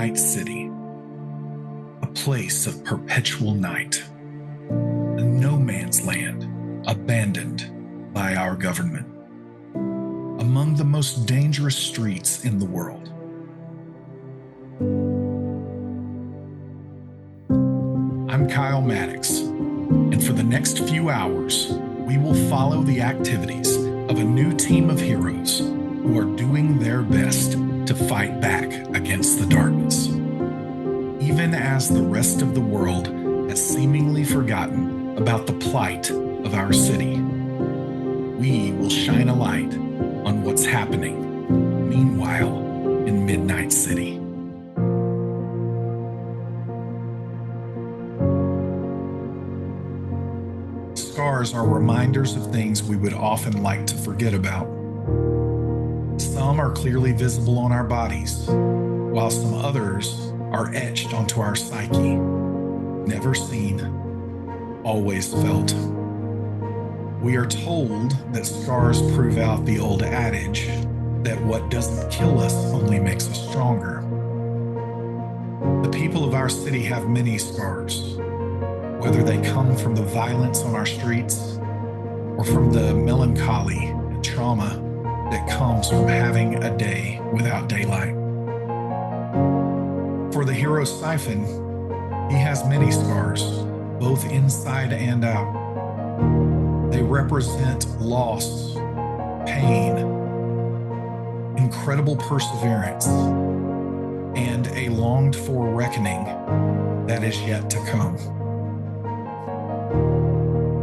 Midnight City, a place of perpetual night, a no man's land abandoned by our government, among the most dangerous streets in the world. I'm Kyle Maddox, and for the next few hours, we will follow the activities of a new team of heroes who are doing their best to fight back against the darkness. Even as the rest of the world has seemingly forgotten about the plight of our city, we will shine a light on what's happening, meanwhile, in Midnight City. Scars are reminders of things we would often like to forget about. Some are clearly visible on our bodies, while some others are etched onto our psyche. Never seen, always felt. We are told that scars prove out the old adage that what doesn't kill us only makes us stronger. The people of our city have many scars, whether they come from the violence on our streets or from the melancholy and trauma that comes from having a day without daylight. For the hero Siphon, he has many scars, both inside and out. They represent loss, pain, incredible perseverance, and a longed-for reckoning that is yet to come.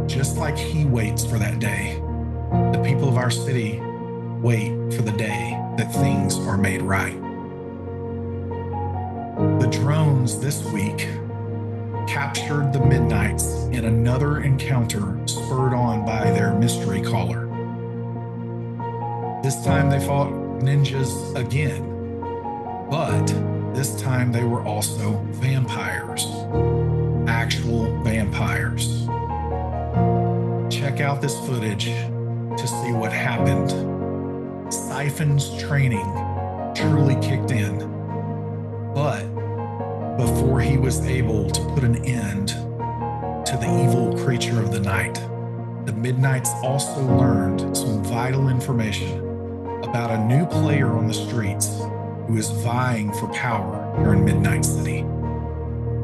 Just like he waits for that day, the people of our city wait for the day that things are made right. The drones this week captured the MidKnights in another encounter spurred on by their mystery caller. This time they fought ninjas again, but this time they were also vampires. Actual vampires. Check out this footage to see what happened. Siphon's training truly kicked in, but before he was able to put an end to the evil creature of the night, the MidKnights also learned some vital information about a new player on the streets who is vying for power here in Midnight City,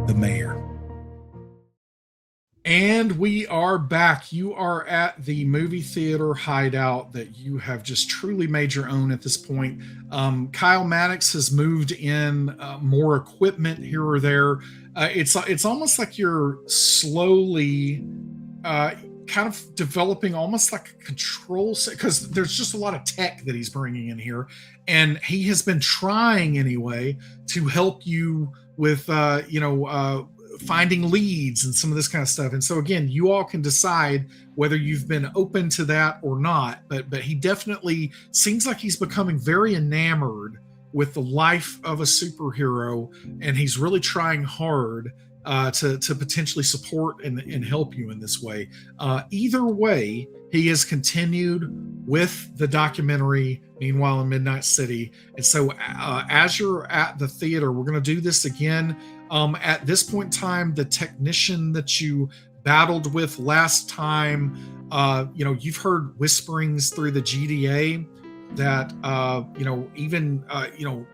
the mayor. And we are back. You are at the movie theater hideout that you have just truly made your own at this point. Kyle Maddox has moved in more equipment here or there. It's almost like you're slowly kind of developing almost like a control set, because there's just a lot of tech that he's bringing in here. And he has been trying anyway to help you with, finding leads and some of this kind of stuff. And so again, you all can decide whether you've been open to that or not, but he definitely seems like he's becoming very enamored with the life of a superhero, and he's really trying hard to potentially support and help you in this way. Either way, he has continued with the documentary Meanwhile in Midnight City. And so as you're at the theater, we're going to do this again. At this point in time, the technician that you battled with last time, you've heard whisperings through the GDA that,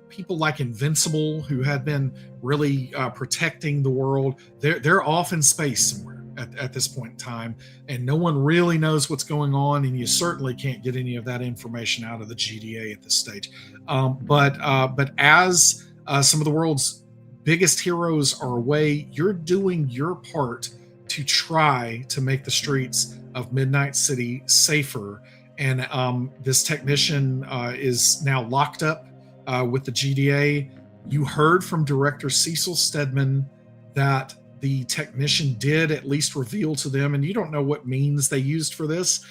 people like Invincible, who had been really protecting the world, they're off in space somewhere at this point in time, and no one really knows what's going on, and you certainly can't get any of that information out of the GDA at this stage. But as some of the world's biggest heroes are away, you're doing your part to try to make the streets of Midnight City safer. And this technician is now locked up with the GDA. You heard from Director Cecil Stedman that the technician did at least reveal to them, and you don't know what means they used for this.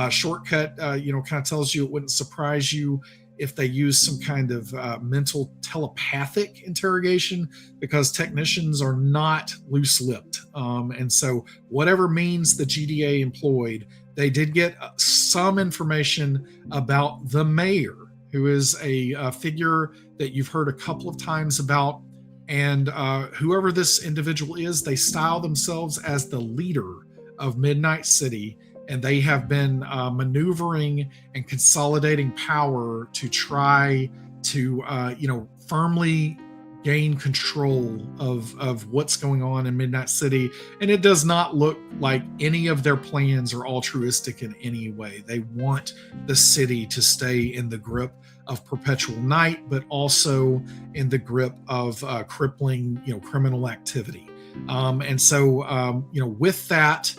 Shortcut, kind of tells you it wouldn't surprise you if they use some kind of mental telepathic interrogation, because technicians are not loose-lipped. And so whatever means the GDA employed, they did get some information about the mayor, who is a figure that you've heard a couple of times about And whoever this individual is, they style themselves as the leader of Midnight City, and they have been maneuvering and consolidating power to try to, firmly gain control of what's going on in Midnight City. And it does not look like any of their plans are altruistic in any way. They want the city to stay in the grip of perpetual night, but also in the grip of crippling, criminal activity. And so, with that,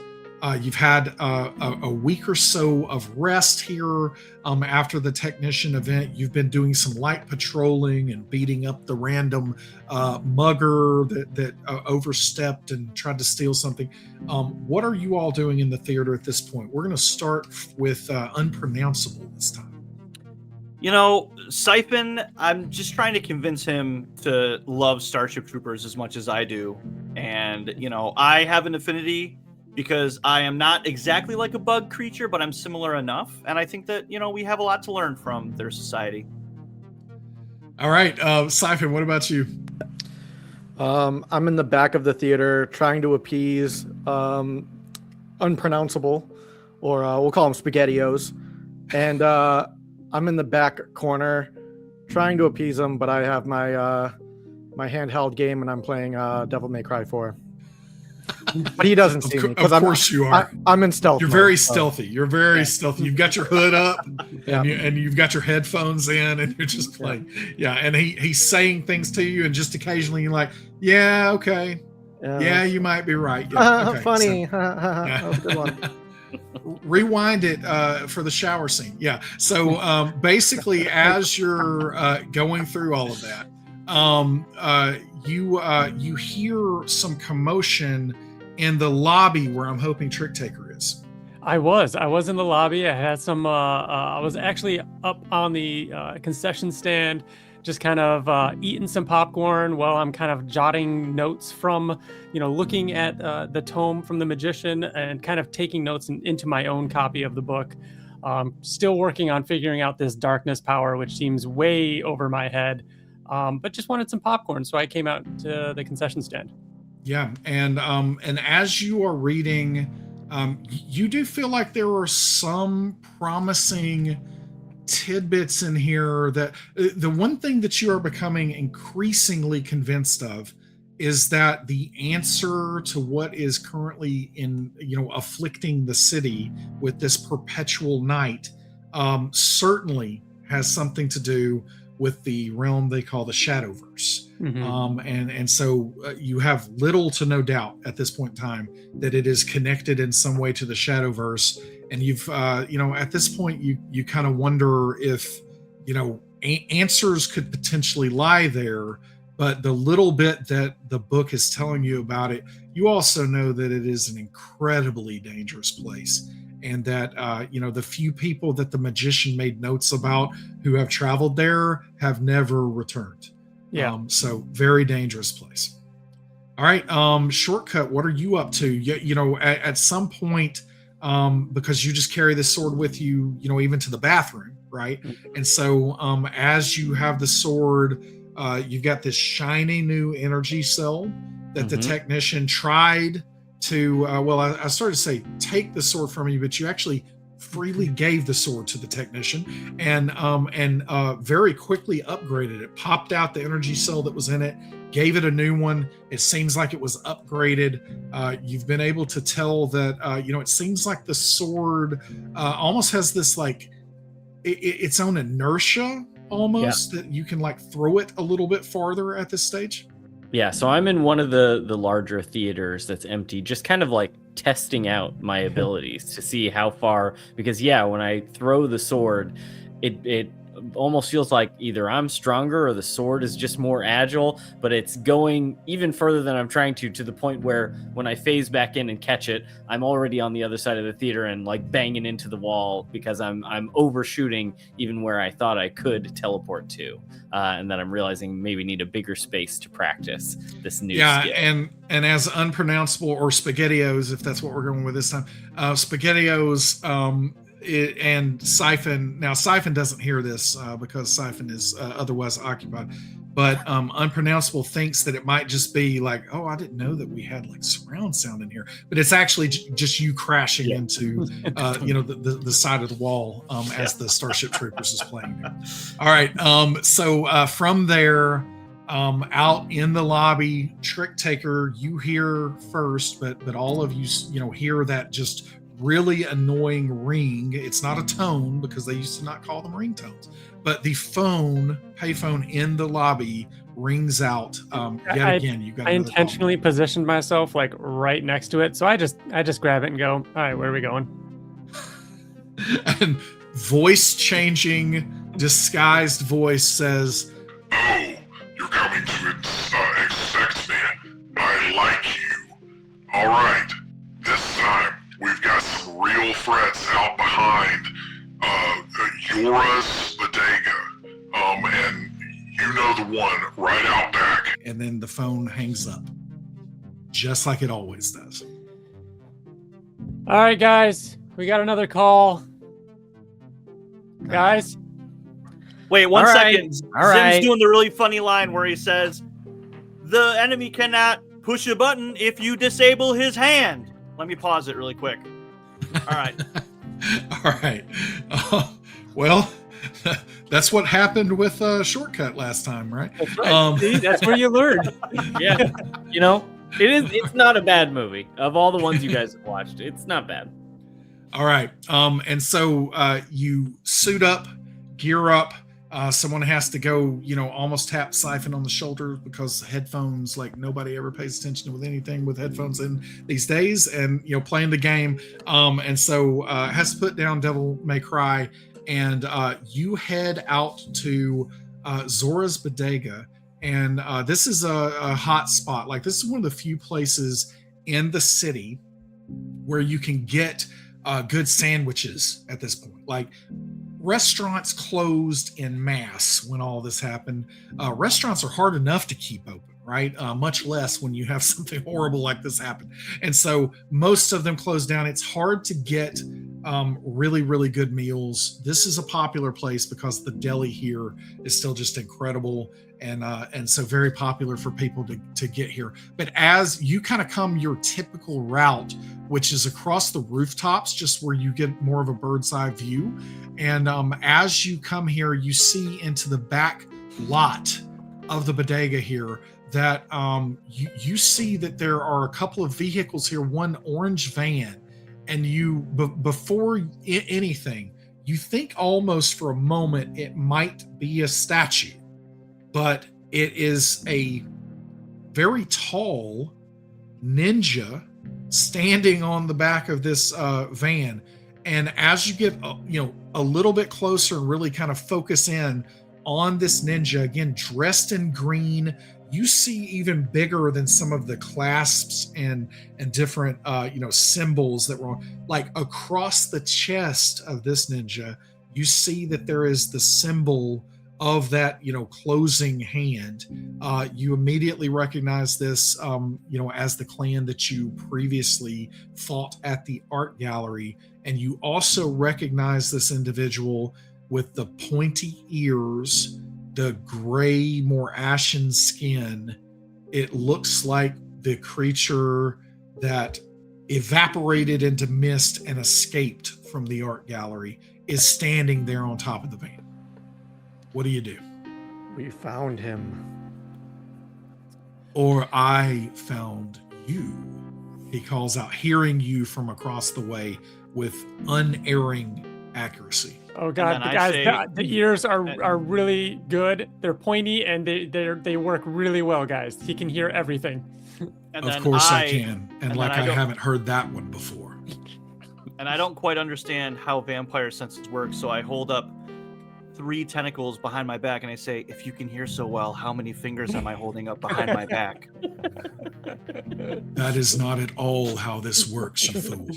you've had a week or so of rest here after the technician event. You've been doing some light patrolling and beating up the random mugger that overstepped and tried to steal something. What are you all doing in the theater at this point? We're going to start with Unpronounceable this time. Siphon, I'm just trying to convince him to love Starship Troopers as much as I do. And, I have an affinity because I am not exactly like a bug creature, but I'm similar enough. And I think that, we have a lot to learn from their society. All right. Siphon, what about you? I'm in the back of the theater trying to appease Unpronounceable, or we'll call him SpaghettiOs. And I'm in the back corner trying to appease him, but I have my my handheld game and I'm playing Devil May Cry 4. But he doesn't see me. Of course you are. I'm in stealth. You're very stealthy. You're very stealthy. You've got your hood up and you've got your headphones in and you're just playing. Yeah. And he's saying things to you and just occasionally you're like, yeah, okay. Yeah, you might be right. Yeah, okay. Funny. So, That was a good one. Rewind it for the shower scene. Yeah. So basically, as you're going through all of that, you hear some commotion in the lobby where I'm hoping Trick Taker is. I was in the lobby. I had some. I was actually up on the concession stand, just kind of eating some popcorn while I'm kind of jotting notes from, looking at the tome from the magician and kind of taking notes into my own copy of the book. Still working on figuring out this darkness power, which seems way over my head. But just wanted some popcorn, so I came out to the concession stand. Yeah, and as you are reading, you do feel like there are some promising tidbits in here. That the one thing that you are becoming increasingly convinced of is that the answer to what is currently afflicting the city with this perpetual night certainly has something to do with the realm they call the Shadowverse. Mm-hmm. And so you have little to no doubt at this point in time that it is connected in some way to the Shadowverse. And you've, at this point, you kind of wonder if, answers could potentially lie there. But the little bit that the book is telling you about it, you also know that it is an incredibly dangerous place. And that, the few people that the magician made notes about who have traveled there have never returned. Yeah. So very dangerous place. All right. Shortcut, what are you up to? At some point, because you just carry this sword with you, even to the bathroom, right? Mm-hmm. And so as you have the sword, you've got this shiny new energy cell that the technician tried to, I started to say take the sword from you, but you actually freely gave the sword to the technician and very quickly upgraded it, popped out the energy cell that was in it, gave it a new one. It seems like it was upgraded. You've been able to tell that, it seems like the sword almost has this like its own inertia almost that you can like throw it a little bit farther at this stage. Yeah, so I'm in one of the larger theaters that's empty, just kind of like testing out my abilities to see how far, because when I throw the sword, it almost feels like either I'm stronger or the sword is just more agile, but it's going even further than I'm trying to the point where when I phase back in and catch it, I'm already on the other side of the theater and like banging into the wall because I'm overshooting even where I thought I could teleport to, and then I'm realizing maybe need a bigger space to practice this new skill. and as Unpronounceable or SpaghettiOs, if that's what we're going with this time, SpaghettiOs and Siphon. Now Siphon doesn't hear this because Siphon is otherwise occupied. but Unpronounceable thinks that it might just be like, oh, I didn't know that we had like surround sound in here, but it's actually just you crashing into the side of the wall as the Starship Troopers is playing. All right, so from there, out in the lobby, Trick Taker, you hear first, but all of you hear that just really annoying ring. It's not a tone because they used to not call them ringtones, but the payphone in the lobby rings out yet again. You got. I intentionally positioned myself like right next to it, so I just grab it and go, all right, where are we going? And voice changing, disguised voice says, "Oh, you're coming to expect me. I like you. All right, this time we've got some real threats out behind Yora's bodega. And you know the one right out back." And then the phone hangs up, just like it always does. All right, guys, we got another call. Guys, wait one second. All right. Zim's doing the really funny line where he says, "The enemy cannot push a button if you disable his hand." Let me pause it really quick. All right. All right. Well, that's what happened with Shortcut last time, right? That's right. See, that's where you learn. Yeah, it's not a bad movie. Of all the ones you guys have watched, it's not bad. All right. And so you suit up, gear up. Someone has to go, almost tap Siphon on the shoulder because headphones, like nobody ever pays attention with anything with headphones in these days, and playing the game. And so has to put down Devil May Cry, and you head out to Zora's Bodega, and this is a hot spot. Like, this is one of the few places in the city where you can get good sandwiches at this point. Like, restaurants closed en masse when all this happened. Restaurants are hard enough to keep open, right? Much less when you have something horrible like this happen. And so most of them closed down. It's hard to get really, really good meals. This is a popular place because the deli here is still just incredible. And so very popular for people to get here. But as you kind of come your typical route, which is across the rooftops, just where you get more of a bird's eye view. And as you come here, you see into the back lot of the bodega here that you see that there are a couple of vehicles here, one orange van. And before anything, you think almost for a moment it might be a statue. But it is a very tall ninja standing on the back of this van. And as you get a little bit closer and really kind of focus in on this ninja, again dressed in green, you see even bigger than some of the clasps and different symbols that were like across the chest of this ninja. You see that there is the symbol of that closing hand. You immediately recognize this as the clan that you previously fought at the art gallery, and you also recognize this individual with the pointy ears, the gray, more ashen skin. It looks like the creature that evaporated into mist and escaped from the art gallery is standing there on top of the van. What do you do? We found him. Or I found you, he calls out, hearing you from across the way with unerring accuracy. Oh God, the ears are really good. They're pointy and they work really well, guys. He can hear everything. And of course I can. And like I haven't heard that one before. And I don't quite understand how vampire senses work, so I hold up 3 tentacles behind my back and I say, if you can hear so well, how many fingers am I holding up behind my back? That is not at all how this works, you fool.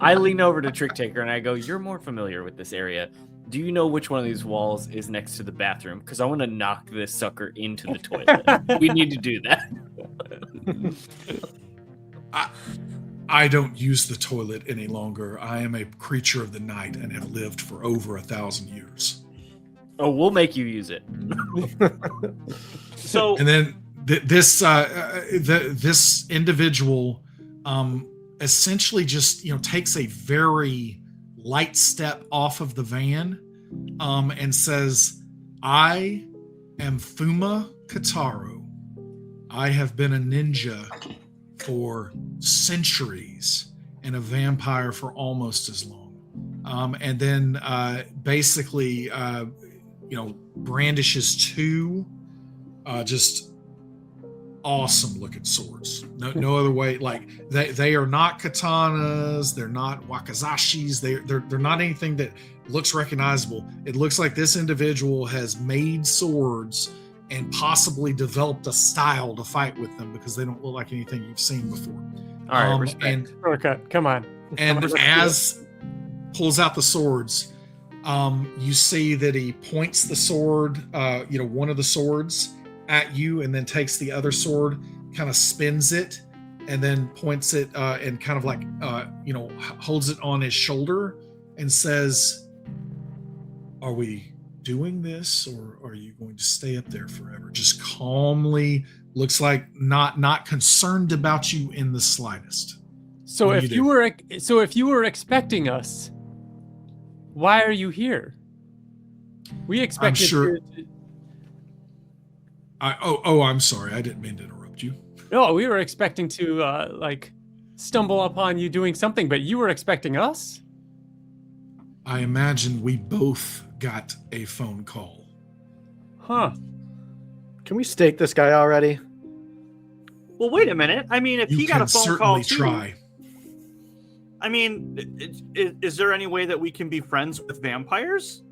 I lean over to Trick Taker and I go, you're more familiar with this area. Do you know which one of these walls is next to the bathroom? Because I want to knock this sucker into the toilet. We need to do that. I don't use the toilet any longer. I am a creature of the night and have lived for over 1,000 years. Oh, we'll make you use it. So And then this individual essentially just takes a very light step off of the van and says, "I am Fuma Kataru. I have been a ninja for centuries and a vampire for almost as long." And then basically brandishes two just awesome looking swords. No other way. Like they are not katanas, they're not wakazashis, they're not anything that looks recognizable. It looks like this individual has made swords and possibly developed a style to fight with them, because they don't look like anything you've seen before. All right, respect. And Shortcut. Come on. and as pulls out the swords, you see that he points the sword, one of the swords at you, and then takes the other sword, kind of spins it, and then points it and kind of like holds it on his shoulder and says, "Are we doing this, or are you going to stay up there forever?" Just calmly, looks like not concerned about you in the slightest. So What do if you do? if you were expecting us, why are you here? We expected sure- you to- I'm sorry. I didn't mean to interrupt you. No, we were expecting to stumble upon you doing something, but you were expecting us? I imagine we both got a phone call. Huh. Can we stake this guy already? well, wait a minute. I mean, if You he got can a phone certainly call too, try. I mean, is there any way that we can be friends with vampires?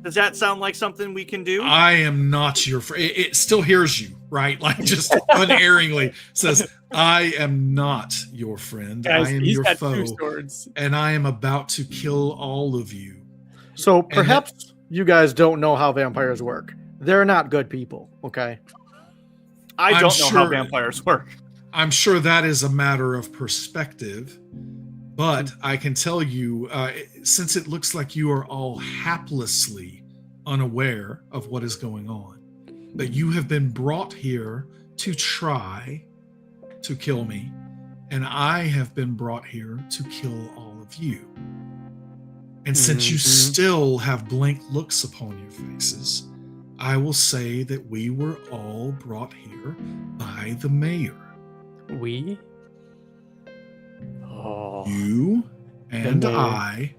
Does that sound like something we can do? I am not your friend. It still hears you, right? Like just unerringly says, "I am not your friend. Guys, I am he's your got foe, two swords. and I am about to kill all of you." So perhaps you guys don't know how vampires work. They're not good people, okay? I I'm don't know how sure- vampires work. I'm sure that is a matter of perspective, but I can tell you, since it looks like you are all haplessly unaware of what is going on, that you have been brought here to try to kill me, and I have been brought here to kill all of you. And since you still have blank looks upon your faces, I will say that we were all brought here by the mayor. We? Oh. You and mayor.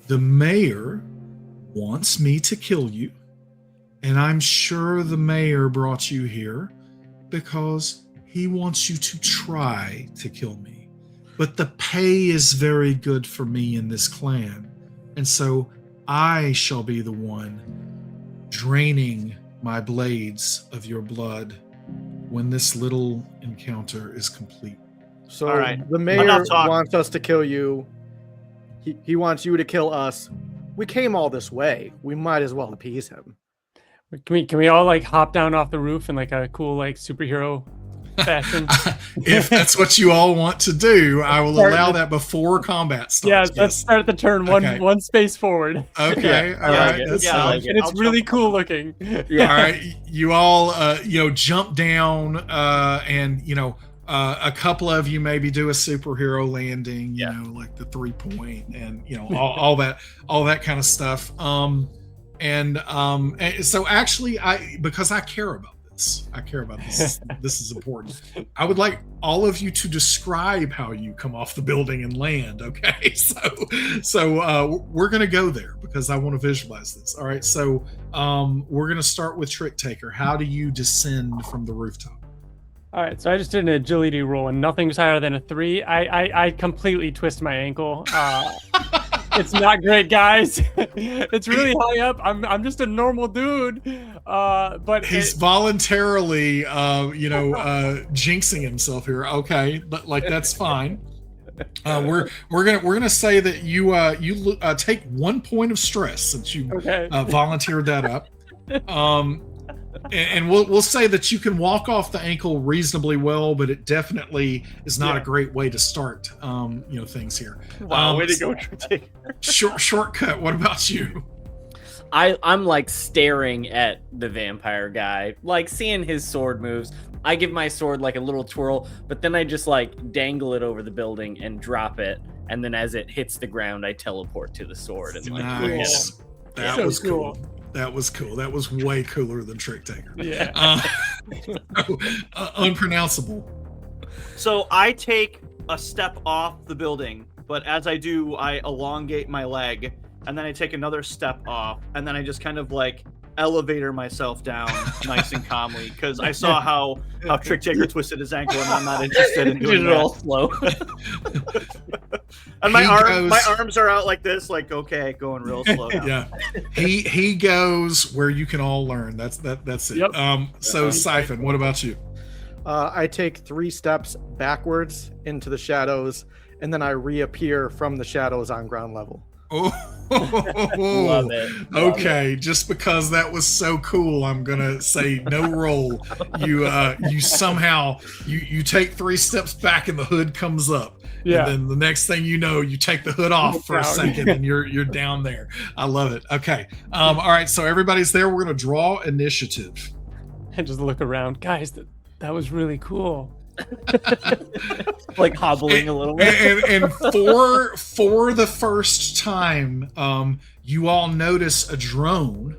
the mayor wants me to kill you, and I'm sure the mayor brought you here because he wants you to try to kill me. But the pay is very good for me in this clan, and so I shall be the one draining my blades of your blood when this little encounter is complete. So All right. the mayor Enough talk. wants us to kill you. He wants you to kill us. We came all this way. We might as well appease him. Can we all like hop down off the roof in like a cool like superhero fashion? If that's what you all want to do, I will Start allow with- that before combat Yeah, starts. let's start the turn Okay. one space forward. Okay, all Yeah, right. yeah, That's yeah, fine. like- And it's I'll really jump- cool looking. All right, you all, jump down, and a couple of you maybe do a superhero landing, like the 3-point, and all that kind of stuff. And so actually, because I care about this. This is important. I would like all of you to describe how you come off the building and land. Okay, so we're gonna go there because I want to visualize this. All right, so we're gonna start with Trick Taker. How do you descend from the rooftop? All right, so I just did an agility roll and nothing's higher than a 3. I completely twist my ankle. It's not great, guys. It's really high up. I'm just a normal dude. But He's voluntarily, jinxing himself here. Okay, but like that's fine. We're gonna say that you take 1 point of stress since you okay. volunteered that up. And we'll say that you can walk off the ankle reasonably well, but it definitely is not a great way to start, things here. Wow, way to go, Trick Taker. Shortcut. What about you? I'm like staring at the vampire guy, like seeing his sword moves. I give my sword like a little twirl, but then I just like dangle it over the building and drop it. And then as it hits the ground, I teleport to the sword and like look at him. Nice. That So was cool. cool. That was cool. That was way cooler than Trick Taker. Yeah. Unpronounceable. So I take a step off the building, but as I do, I elongate my leg, and then I take another step off, and then I just kind of like elevator myself down nice and calmly, because I saw how Trick Taker twisted his ankle, and I'm not interested in doing it all that. slow. And my He arms are out like this, like okay, going real slow now. Yeah. He goes where you can all learn. That's it. Yep. So Siphon, what about you? I take 3 steps backwards into the shadows, and then I reappear from the shadows on ground level. Oh, Love it. Love okay. Just because that was so cool, I'm gonna say no roll. You somehow you take 3 steps back and the hood comes up. Yeah. And then the next thing you know, you take the hood off for a second and you're down there. I love it. Okay. All right. So everybody's there. We're gonna draw initiative. And just look around, guys. That was really cool. Like hobbling a little bit. And for the first time, you all notice a drone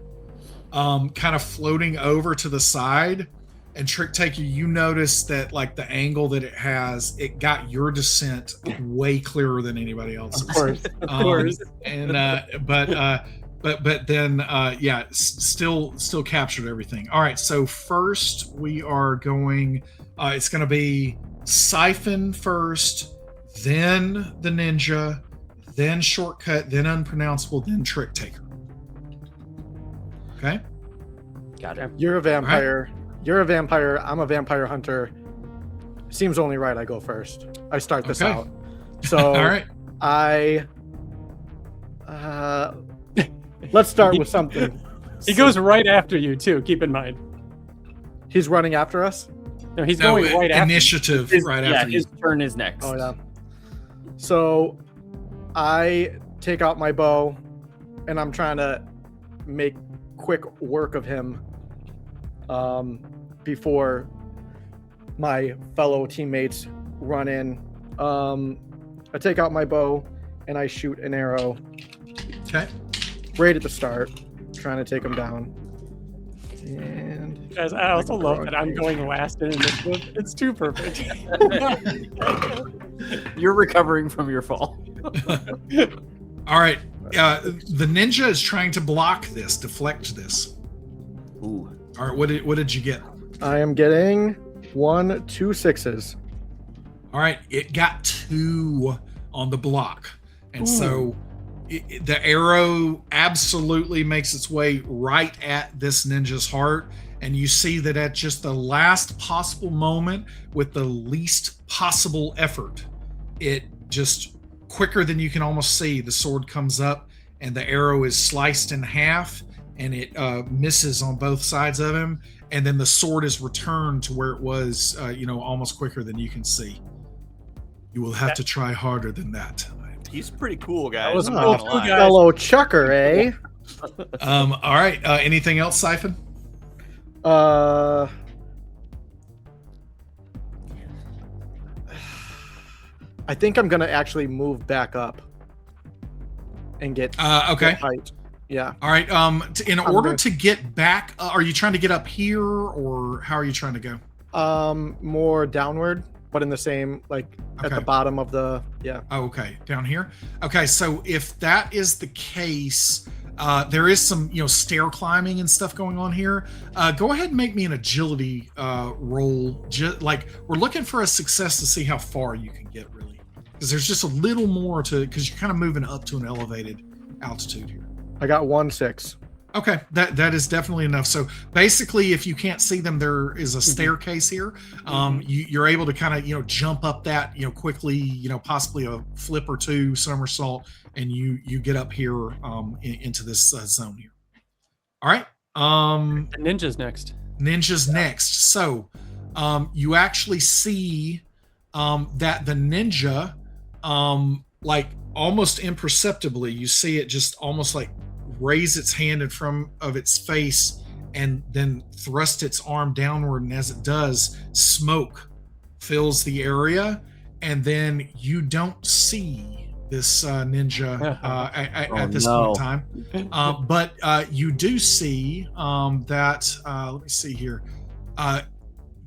kind of floating over to the side. And Trick Taker, you notice that like the angle that it has, it got your descent way clearer than anybody else's. Of course. Of course. And but then yeah, still captured everything. All right, so first we are going. It's going to be Siphon first, then the ninja, then shortcut, then unpronounceable, then Trick Taker. Okay. Got it. You're a vampire. You're a vampire. I'm a vampire hunter. Seems only right I go first. I start this Okay. out. So All right. let's start with something. He goes right after you too. Keep in mind. He's running after us. No, he's No, going right after. initiative right Yeah, after you. his turn is next. Oh yeah. So I take out my bow and I'm trying to make quick work of him before my fellow teammates run in. I take out my bow and I shoot an arrow Okay. right at the start, trying to take him down. And Guys, I also love that I'm going last in initiative. It's too perfect. You're recovering from your fall. All right. The ninja is trying to block this, deflect this. Ooh. All right. What did you get? I am getting 1, 2 6s. All right. It got 2 on the block, and so the arrow absolutely makes its way right at this ninja's heart. And you see that at just the last possible moment, with the least possible effort, it just quicker than you can almost see, the sword comes up and the arrow is sliced in half and it misses on both sides of him. And then the sword is returned to where it was, almost quicker than you can see. You will have to try harder than that. He's pretty cool, guys. That was I'm cool not too, gonna lie. guys. Fellow chucker, eh? All right. Anything else, Siphon? I think I'm gonna actually move back up and get Okay. get height. Yeah. All right. In I'm order good. to get back, are you trying to get up here, or how are you trying to go? More downward, but in the same at Okay. the bottom of the Oh, okay, down here. Okay, so if that is the case, there is some stair climbing and stuff going on here. Go ahead and make me an agility roll. We're looking for a success to see how far you can get, really, because there's just a little more to, because you're kind of moving up to an elevated altitude here. I got 1 6. Okay, that is definitely enough. So basically, if you can't see them, there is a staircase here. You're able to kind of jump up that quickly, possibly a flip or 2 somersault, and you get up here into this zone here. All right. The ninja's next. Ninja's next. So you actually see that the ninja, almost imperceptibly, you see it just almost like raise its hand in front of its face and then thrust its arm downward. And as it does, smoke fills the area. And then you don't see this ninja at this point in time. But you do see that, let me see here.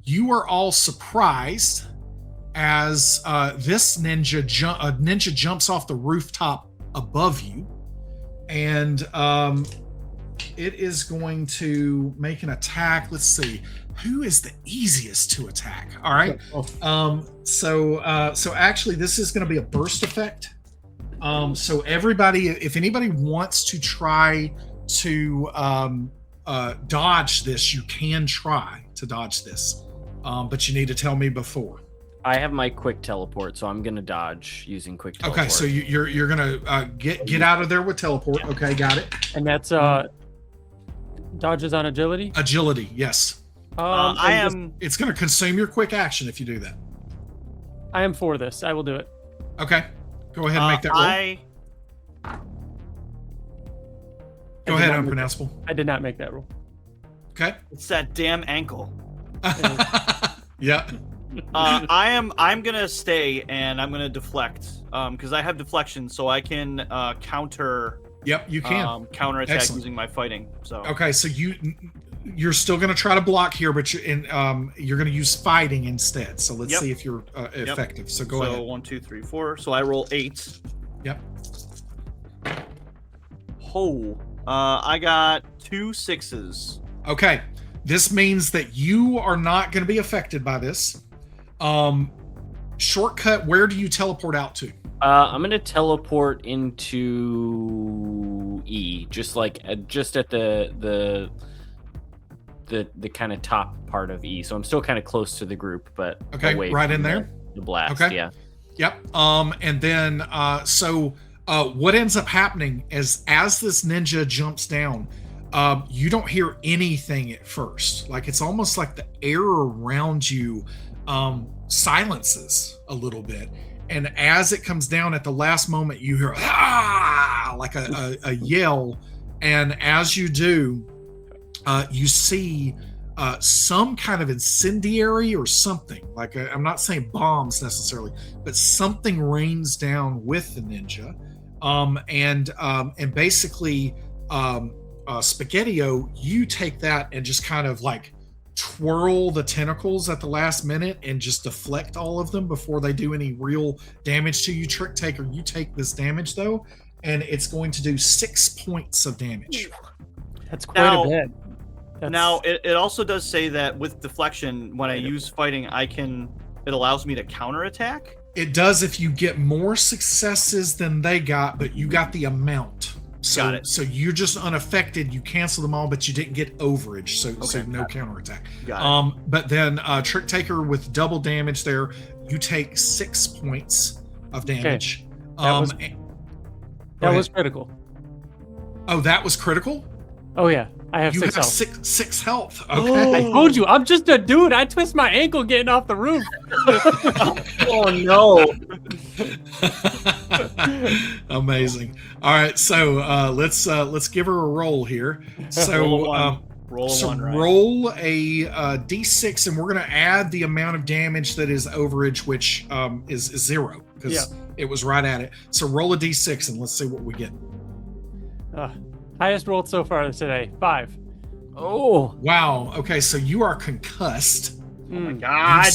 You are all surprised as this ninja jumps off the rooftop above you, and it is going to make an attack. Let's see, who is the easiest to attack? All right. So actually, this is going to be a burst effect. So everybody, if anybody wants to try to dodge this, you can try to dodge this, but you need to tell me before. I have my quick teleport, so I'm gonna dodge using quick teleport. Okay, so you're gonna get out of there with teleport. Yeah. Okay, got it. And that's dodges on agility. Agility, yes. It's gonna consume your quick action if you do that. I am for this. I will do it. Okay, go ahead and make that roll. Go ahead, unpronounceable. I did not make that roll. Okay. It's that damn ankle. Yeah. I'm gonna stay and I'm gonna deflect because I have deflection, so I can counter. Yep, you can counter attack Excellent. using my fighting. So okay, so you're still gonna try to block here, but you're gonna use fighting instead. So let's see if you're effective. So go ahead. So 1, 2, 3, 4. So I roll 8. Yep. Oh, I got 2 6s. Okay, this means that you are not going to be affected by this. Shortcut, where do you teleport out to? I'm gonna teleport into E, just at the kind of top part of E. So I'm still kind of close to the group, but okay, away right from in there. The blast, okay. Yeah. Yep. And then what ends up happening is as this ninja jumps down, you don't hear anything at first. Like it's almost like the air around you silences a little bit, and as it comes down at the last moment, you hear like a yell, and as you do, you see some kind of incendiary or something. Like I'm not saying bombs necessarily, but something rains down with the ninja, and basically. Spaghetti-O, you take that and just kind of like twirl the tentacles at the last minute and just deflect all of them before they do any real damage to you. Trick Taker, you take this damage though, and it's going to do 6 points of damage. That's quite a bit. Now it also does say that with deflection, when I use fighting, it allows me to counterattack. It does if you get more successes than they got, but you got the amount. Got it. So you're just unaffected. You cancel them all, but you didn't get overage. So no counterattack. Got it. But then Trick Taker with double damage there, you take 6 points of damage. Okay. That was critical. Oh, that was critical? Oh yeah. I have you 6 have health. Six health. Okay. I told you, I'm just a dude. I twist my ankle getting off the roof. Oh no. Amazing. All right, so let's give her a roll here. So roll a d6, and we're going to add the amount of damage that is overage, which is 0 because it was right at it. So roll a d6 and let's see what we get. Highest rolled so far today, 5. Oh wow. Okay, so you are concussed. Oh my god.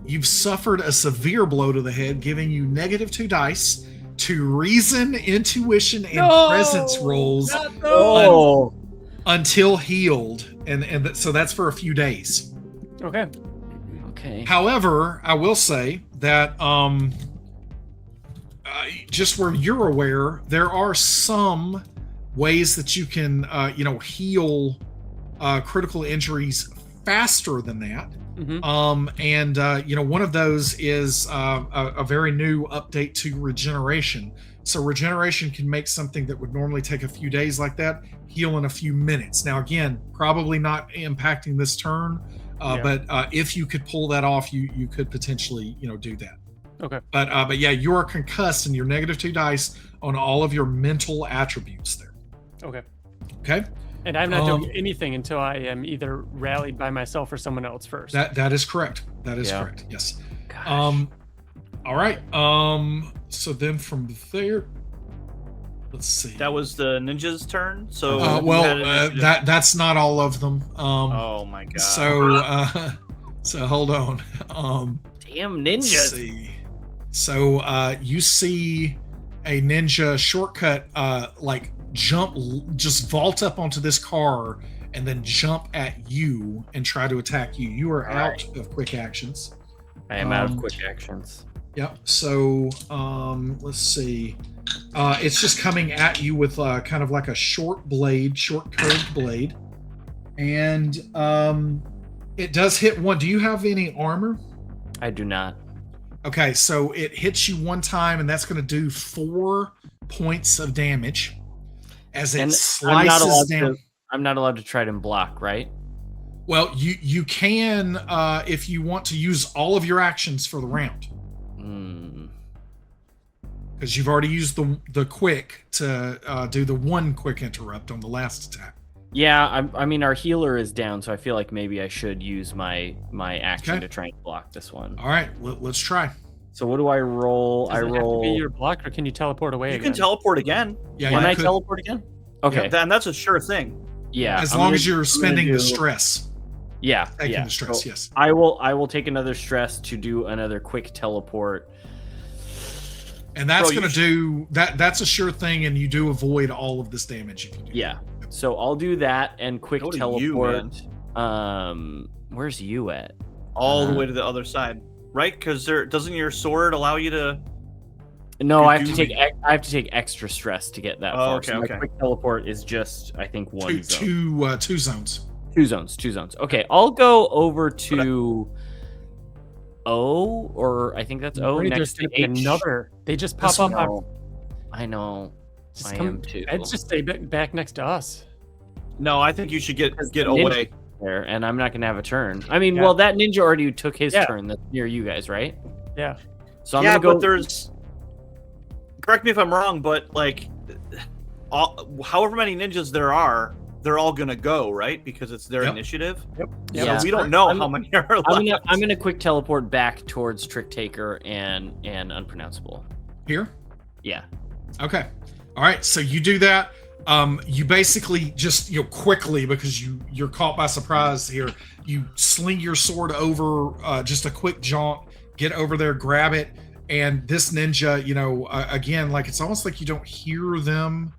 You've suffered a severe blow to the head, giving you -2 dice to reason, intuition, and presence rolls until healed, and so that's for a few days. Okay. However, I will say that just where you're aware, there are some ways that you can heal critical injuries faster than that. One of those is a very new update to regeneration. So regeneration can make something that would normally take a few days like that heal in a few minutes. Now, again, probably not impacting this turn, but if you could pull that off, you could potentially do that. Okay. But yeah, you are concussed, and you're -2 dice on all of your mental attributes there. Okay. Okay. And I'm not doing anything until I am either rallied by myself or someone else first. That is correct. That is correct. Yes. Gosh. All right. So then from there, let's see. That was the ninja's turn. So that's not all of them. Oh my god. So hold on. Damn Let's ninjas. see. So you see a ninja shortcut, like just vault up onto this car and then jump at you and try to attack you. You are out of quick actions. I am out of quick actions. Yep. So let's see. It's just coming at you with kind of like a short curved blade, and it does hit one. Do you have any armor? I do not. Okay, so it hits you one time, and that's going to do 4 points of damage as it slices down. I'm not allowed to try to block, right? Well, you can if you want to use all of your actions for the round. Because you've already used the quick to do the 1 quick interrupt on the last attack. Yeah, I mean our healer is down, so I feel like maybe I should use my action to try and block this one. All right, let's try. So what do I roll? Does it have to be your block, or can you teleport away? You again? can teleport again. Yeah, Can I teleport again? Okay. Yeah, that's a sure thing. Yeah. As long as you're spending the stress. Yeah. Taking the stress, So yes. I will take another stress to do another quick teleport. And that's going to do that. That's a sure thing, and you do avoid all of this damage if you do. Yeah. So I'll do that and quick Go to teleport. you, Where's you at? All the way to the other side, right? Because doesn't your sword allow you to? No, I have to take extra stress to get that far. Okay, so my okay. quick teleport is just, I think, one zone. Two zones. Two zones. Okay, I'll go over to O, or I think that's O next to H. They just pop up. I know. Just I am too. It's just stay back next to us. No, I think you should get away. There, and I'm not gonna have a turn. I mean, well, that ninja already took his turn. That's near you guys, right? Yeah. So I'm gonna go. But there's. Correct me if I'm wrong, but like, however many ninjas there are, they're all gonna go, right? Because it's their initiative. Yep. Yeah. So we don't know how many are left. I'm gonna quick teleport back towards Trick Taker and Unpronounceable. Here? Yeah. Okay. All right. So you do that. You basically just quickly, because you're caught by surprise here. You sling your sword over, just a quick jaunt, get over there, grab it, and this ninja, again, like it's almost like you don't hear them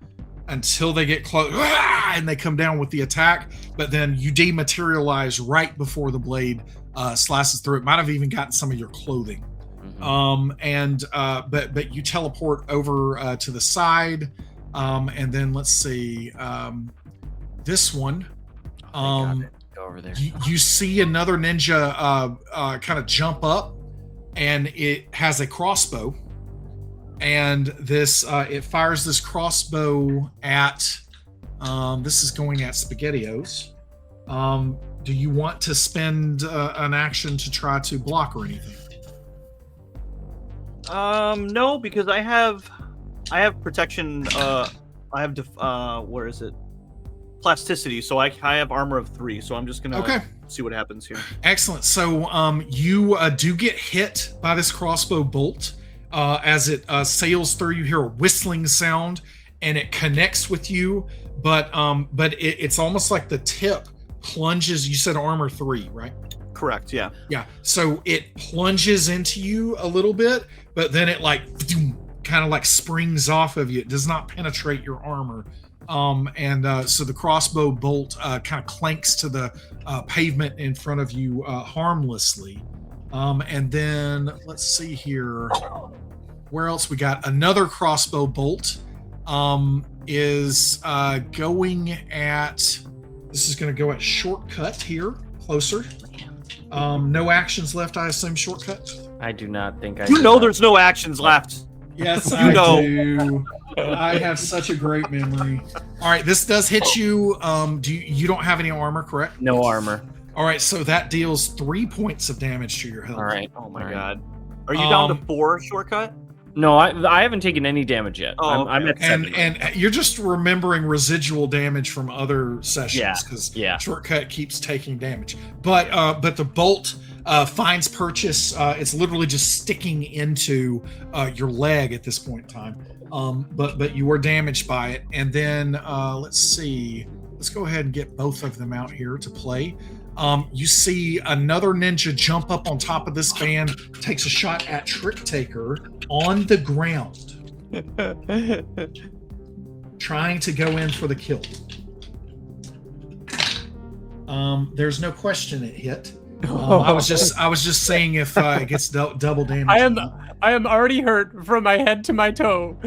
until they get close, and they come down with the attack. But then you dematerialize right before the blade slices through. It might have even gotten some of your clothing. But you teleport over to the side, and then let's see, this one. Go over there. You see another ninja kind of jump up, and it has a crossbow, and this it fires this crossbow at. This is going at SpaghettiOs. Do you want to spend an action to try to block or anything? No, because I have protection. I have where is it? Plasticity. So I have armor of 3. So I'm just gonna see what happens here. Excellent. So you do get hit by this crossbow bolt as it sails through. You hear a whistling sound, and it connects with you. But it's almost like the tip plunges. You said armor 3, right? Correct. Yeah. Yeah. So it plunges into you a little bit, but then it kind of like springs off of you. It does not penetrate your armor. So the crossbow bolt kind of clanks to the pavement in front of you harmlessly. And then let's see here. Where else we got? Another crossbow bolt is going at. This is going to go at shortcut here, closer. No actions left, I assume. Shortcut. I do not think I. There's no actions left. Yes, do. I have such a great memory. All right, this does hit you. You don't have any armor, correct? No armor. All right, so that deals 3 points of damage to your health. All right. Oh my god. Are you down to 4 shortcut? No, I haven't taken any damage yet. Oh, I'm at 7. And you're just remembering residual damage from other sessions because Shortcut keeps taking damage. But the bolt finds purchase. It's literally just sticking into your leg at this point in time. But you were damaged by it. And then let's see. Let's go ahead and get both of them out here to play. You see another ninja jump up on top of this van, takes a shot at Trick Taker on the ground, trying to go in for the kill. There's no question it hit. I was just saying if it gets double damage. I am already hurt from my head to my toe.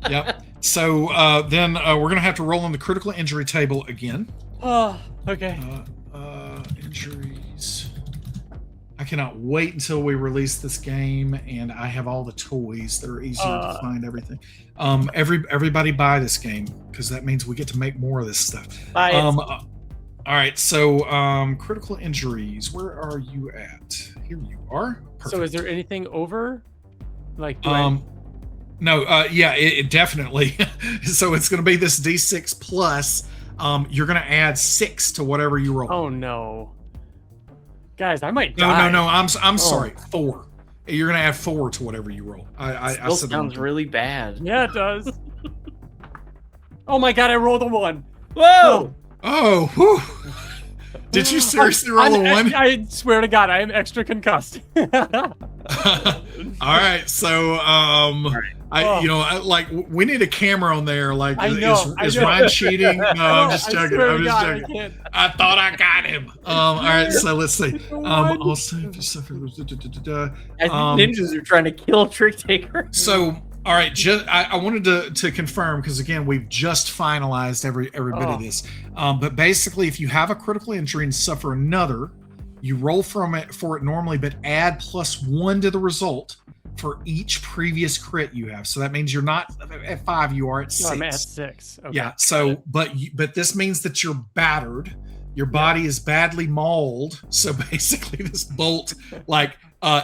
Yep. So then we're gonna have to roll on the critical injury table again. Oh, okay. Injuries. I cannot wait until we release this game and I have all the toys that are easier to find everything. Everybody buy this game because that means we get to make more of this stuff. Buy it. All right, so critical injuries. Where are you at? Here you are. Perfect. So is there anything over? Like no, it definitely. So it's going to be this D6 plus. You're going to add 6 to whatever you roll. Oh no, guys, I might die. No. I'm sorry. 4. You're going to add 4 to whatever you roll. I said sounds really bad. Yeah, it does. Oh my god, I rolled a 1. Whoa! Oh, whew. Did you seriously roll a 1? I swear to God, I am extra concussed. All right, so we need a camera on there. Like, is Ryan cheating? No, I'm just joking. I'm just joking. I thought I got him. All right, so let's see. Also, I think ninjas are trying to kill Trick Taker. So. All right, I wanted to confirm because again we've just finalized every bit of this. But basically, if you have a critical injury and suffer another, you roll for it normally, but add +1 to the result for each previous crit you have. So that means you're not at 5; you are at 6. No, I'm at 6. Okay. Yeah. So, but this means that you're battered. Your body is badly mauled. So basically, this bolt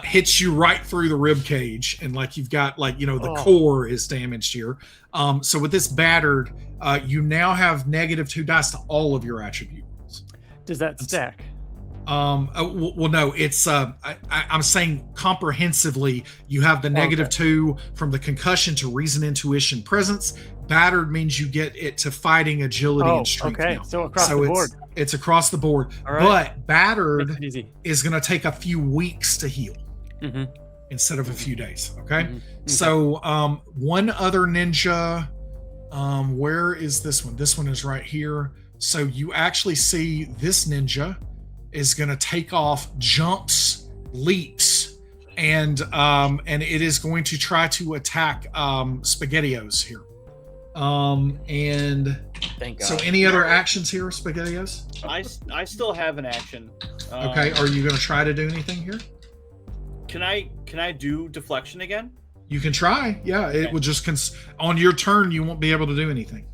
hits you right through the rib cage, and you've got the core is damaged here. So with this battered, you now have -2 dice to all of your attribute rolls. Does that stack? Well, no. It's I'm saying comprehensively, you have the -2 from the concussion to reason, intuition, presence. Battered means you get it to fighting, agility, and strength. Okay, now. so across the board. It's across the board. All right. But battered is going to take a few weeks to heal instead of a few days. Okay. So one other ninja. Where is this one? This one is right here. So you actually see this ninja is going to take off, jumps, leaps, and it is going to try to attack SpaghettiOs here. And thank God. So any other actions here, SpaghettiOs? I still have an action. Okay, are you going to try to do anything here? Can I do deflection again? You can try. Yeah, okay. It would just on your turn you won't be able to do anything.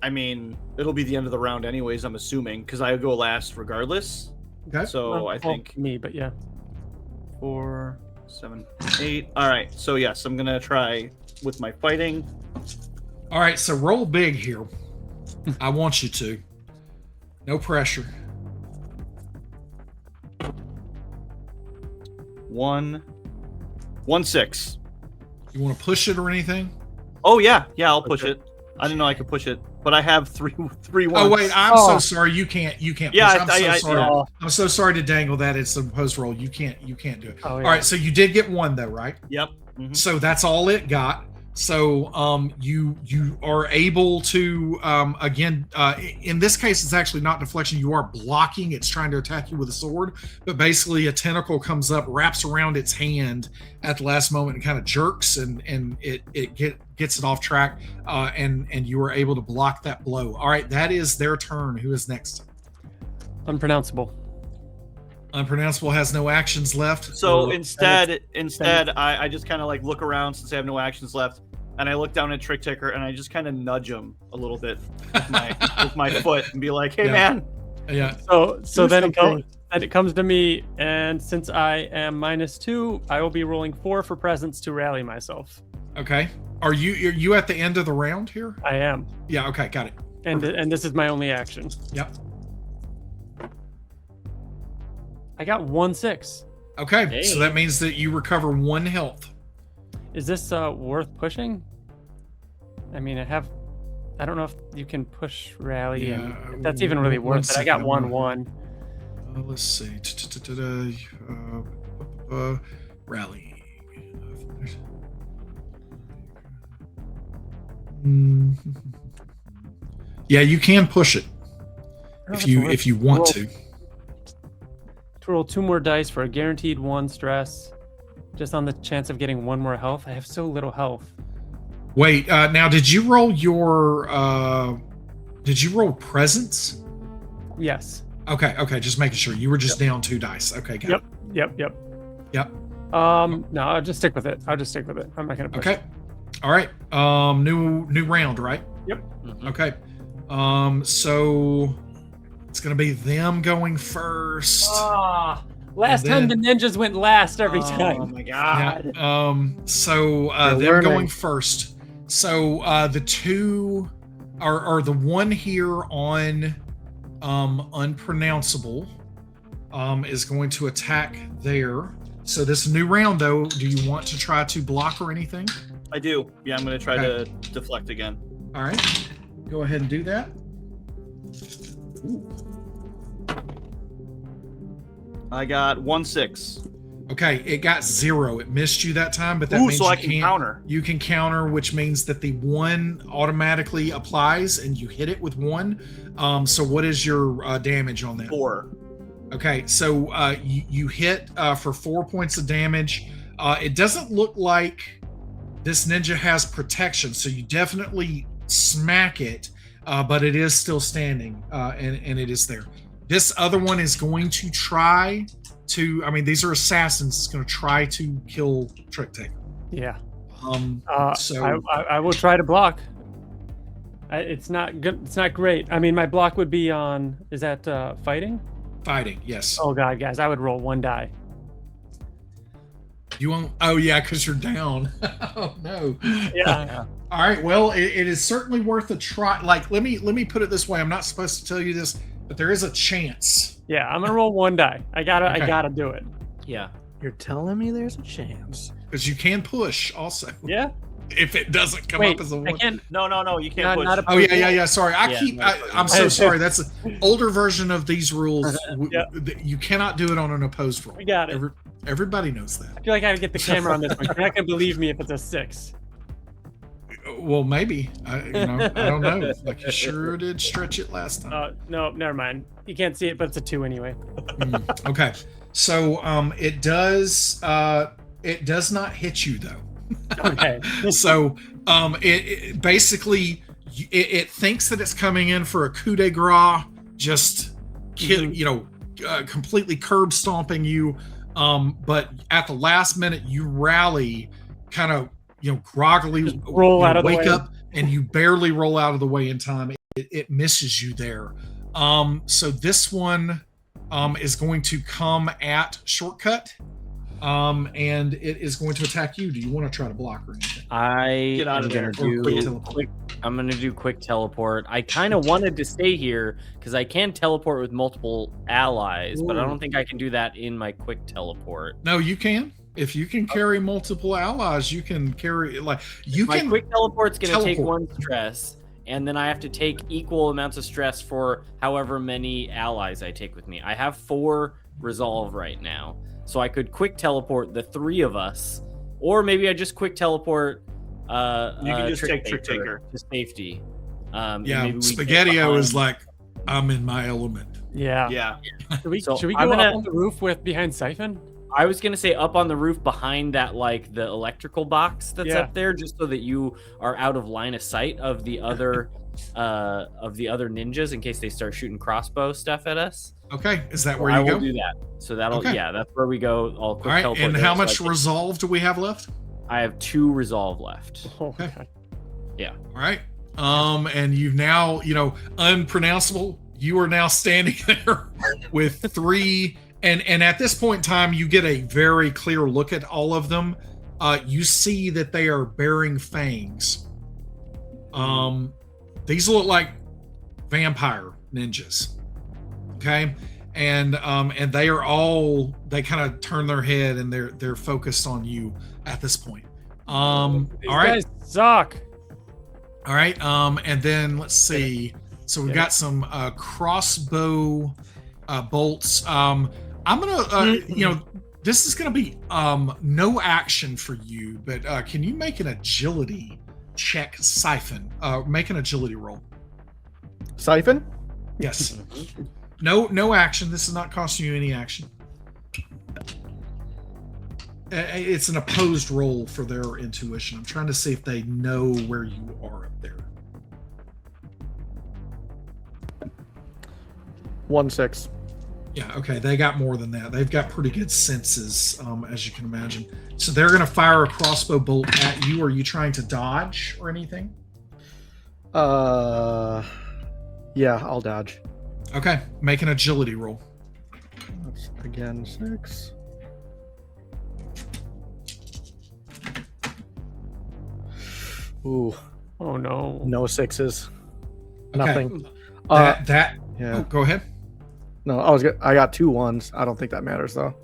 I mean, it'll be the end of the round anyways, I'm assuming, because I go last regardless. Okay. So I think me, but yeah. 4, 7, 8. All right. So yes, I'm gonna try with my fighting. All right. So roll big here. I want you to. No pressure. 1, 6. You want to push it or anything? Oh yeah, I'll push it. I didn't know I could push it, but I have three ones. Oh wait, I'm so sorry. You can't. Yeah, I'm so sorry. I'm so sorry to dangle that. It's a post roll. You can't do it. Oh, yeah. All right. So you did get 1 though, right? Yep. Mm-hmm. So that's all it got. So you are able to again in this case it's actually not deflection. You are blocking. It's trying to attack you with a sword, but basically a tentacle comes up, wraps around its hand at the last moment, and kind of jerks, and it gets it off track, and you are able to block that blow. All right, that is their turn. Who is next? Unpronounceable. Unpronounceable has no actions left. So instead, I just kind of look around since I have no actions left, and I look down at Trick Taker and I just kind of nudge him a little bit with my foot and be like, "Hey, man." Yeah. So then And it comes to me, and since I am -2, I will be rolling 4 for presence to rally myself. Okay. Are you at the end of the round here? I am. Yeah. Okay. Got it. And this is my only action. Yep. I got 1-6. Okay. Hey. So that means that you recover 1 health. Is this worth pushing? I mean, I don't know if you can push rally. Yeah, And if that's even really one worth it. I got second, 1-1. Let's see. Rally. Yeah, you can push it if you want to. To roll 2 more dice for a guaranteed 1 stress, just on the chance of getting 1 more health. I have so little health. Wait, now did you roll presence? Yes. Okay, just making sure. You were just down 2 dice. Okay, got it. Yep. No, I'll just stick with it. I'm not gonna push Okay. it. All right. New round, right? Yep. Mhm. Okay. So it's gonna be them going first. Last And time the ninjas went last every Oh time. my god. Yeah. So They're them learning. going first. So the two are the one here on unpronounceable is going to attack there. So this new round though, do you want to try to block or anything? I do. Yeah, I'm gonna try Okay. to deflect again. All right. Go ahead and do that. I got 1-6. Okay, it got 0. It missed you that time, but that Ooh, means so you I can can't- counter. You can counter, which means that the 1 automatically applies, and you hit it with 1. So what is your damage on that? 4. Okay, so you hit for 4 points of damage. It doesn't look like this ninja has protection, so you definitely smack it, but it is still standing, and it is there. This other one is going to try to, I mean, these are assassins. It's going to try to kill Trick Taker. Yeah. So I will try to block. It's not good. It's not great. I mean, my block would be on. Is that fighting? fighting, yes. Oh god, guys, I would roll 1 die. You won't. Oh yeah, because you're down. Oh no. Yeah. All right. Well, it is certainly worth a try. Like, let me put it this way. I'm not supposed to tell you this, but there is a chance. Yeah, I'm gonna roll 1 die. I gotta do it. Yeah. You're telling me there's a chance? Because you can push also. Yeah. If it doesn't come Wait, up as a I one. can't. No, you can't Not- push. not a- Oh yeah. Sorry, Yeah, I'm so sorry. That's an older version of these rules. Yeah. You cannot do it on an opposed roll. We got it. Everybody knows that. I feel like I gotta get the camera on this one. You're not gonna believe me if it's a 6. Well, maybe. I don't know. Like you sure did stretch it last time. No, never mind. You can't see it, but it's a 2 anyway. Okay. So it does not hit you though. Okay. So it basically it thinks that it's coming in for a coup de grace, just completely curb stomping you. But at the last minute, you rally, kind of groggily roll out of the wake way. up, and you barely roll out of the way in time. It misses you there. So this one is going to come at shortcut. And it is going to attack you. Do you want to try to block or anything? I Get out am of there. gonna Or quick do teleport. I'm gonna do quick teleport. I kind of wanted to stay here because I can teleport with multiple allies, but I don't think I can do that in my quick teleport. No, you can. If you can carry multiple allies, you can carry My can. quick teleport's gonna take teleport. 1 stress, and then I have to take equal amounts of stress for however many allies I take with me. I have 4 resolve right now, so I could quick teleport the 3 of us, or maybe I just quick teleport. You can just take Trick Taker to safety. And Yeah, maybe we get Spaghetti-O is behind- like, I'm in my element. Yeah. Yeah. Should we So go I'm up gonna- on the roof behind Siphon? I was gonna say up on the roof behind that, like the electrical box that's Yeah. up there, just so that you are out of line of sight of the other ninjas in case they start shooting crossbow stuff at us. Okay, is that where I you will go? do that. So that'll Okay. that's where we go. I'll All quick right, teleport and there, how so much I resolve do we have left? I have 2 resolve left. Oh, Okay. God. All right. And you've now, unpronounceable. You are now standing there with 3 And at this point in time, you get a very clear look at all of them. You see that they are bearing fangs. These look like vampire ninjas. Okay, and they are all, they kind of turn their head and they're focused on you at this point. All right, guys suck. all right. And then let's see. So we've got some crossbow bolts. I'm gonna, this is gonna be no action for you, but can you make an agility check, Siphon? Make an agility roll. Siphon? Yes. No action. This is not costing you any action. It's an opposed roll for their intuition. I'm trying to see if they know where you are up there. 1-6. Yeah, okay. They got more than that. They've got pretty good senses, as you can imagine. So they're going to fire a crossbow bolt at you. Are you trying to dodge or anything? Yeah, I'll dodge. Okay, make an agility roll. That's again 6. Ooh, Oh no. no 6s. Okay. Nothing. Yeah. Yeah. Oh, go ahead. No, I got 2 1s. I don't think that matters though.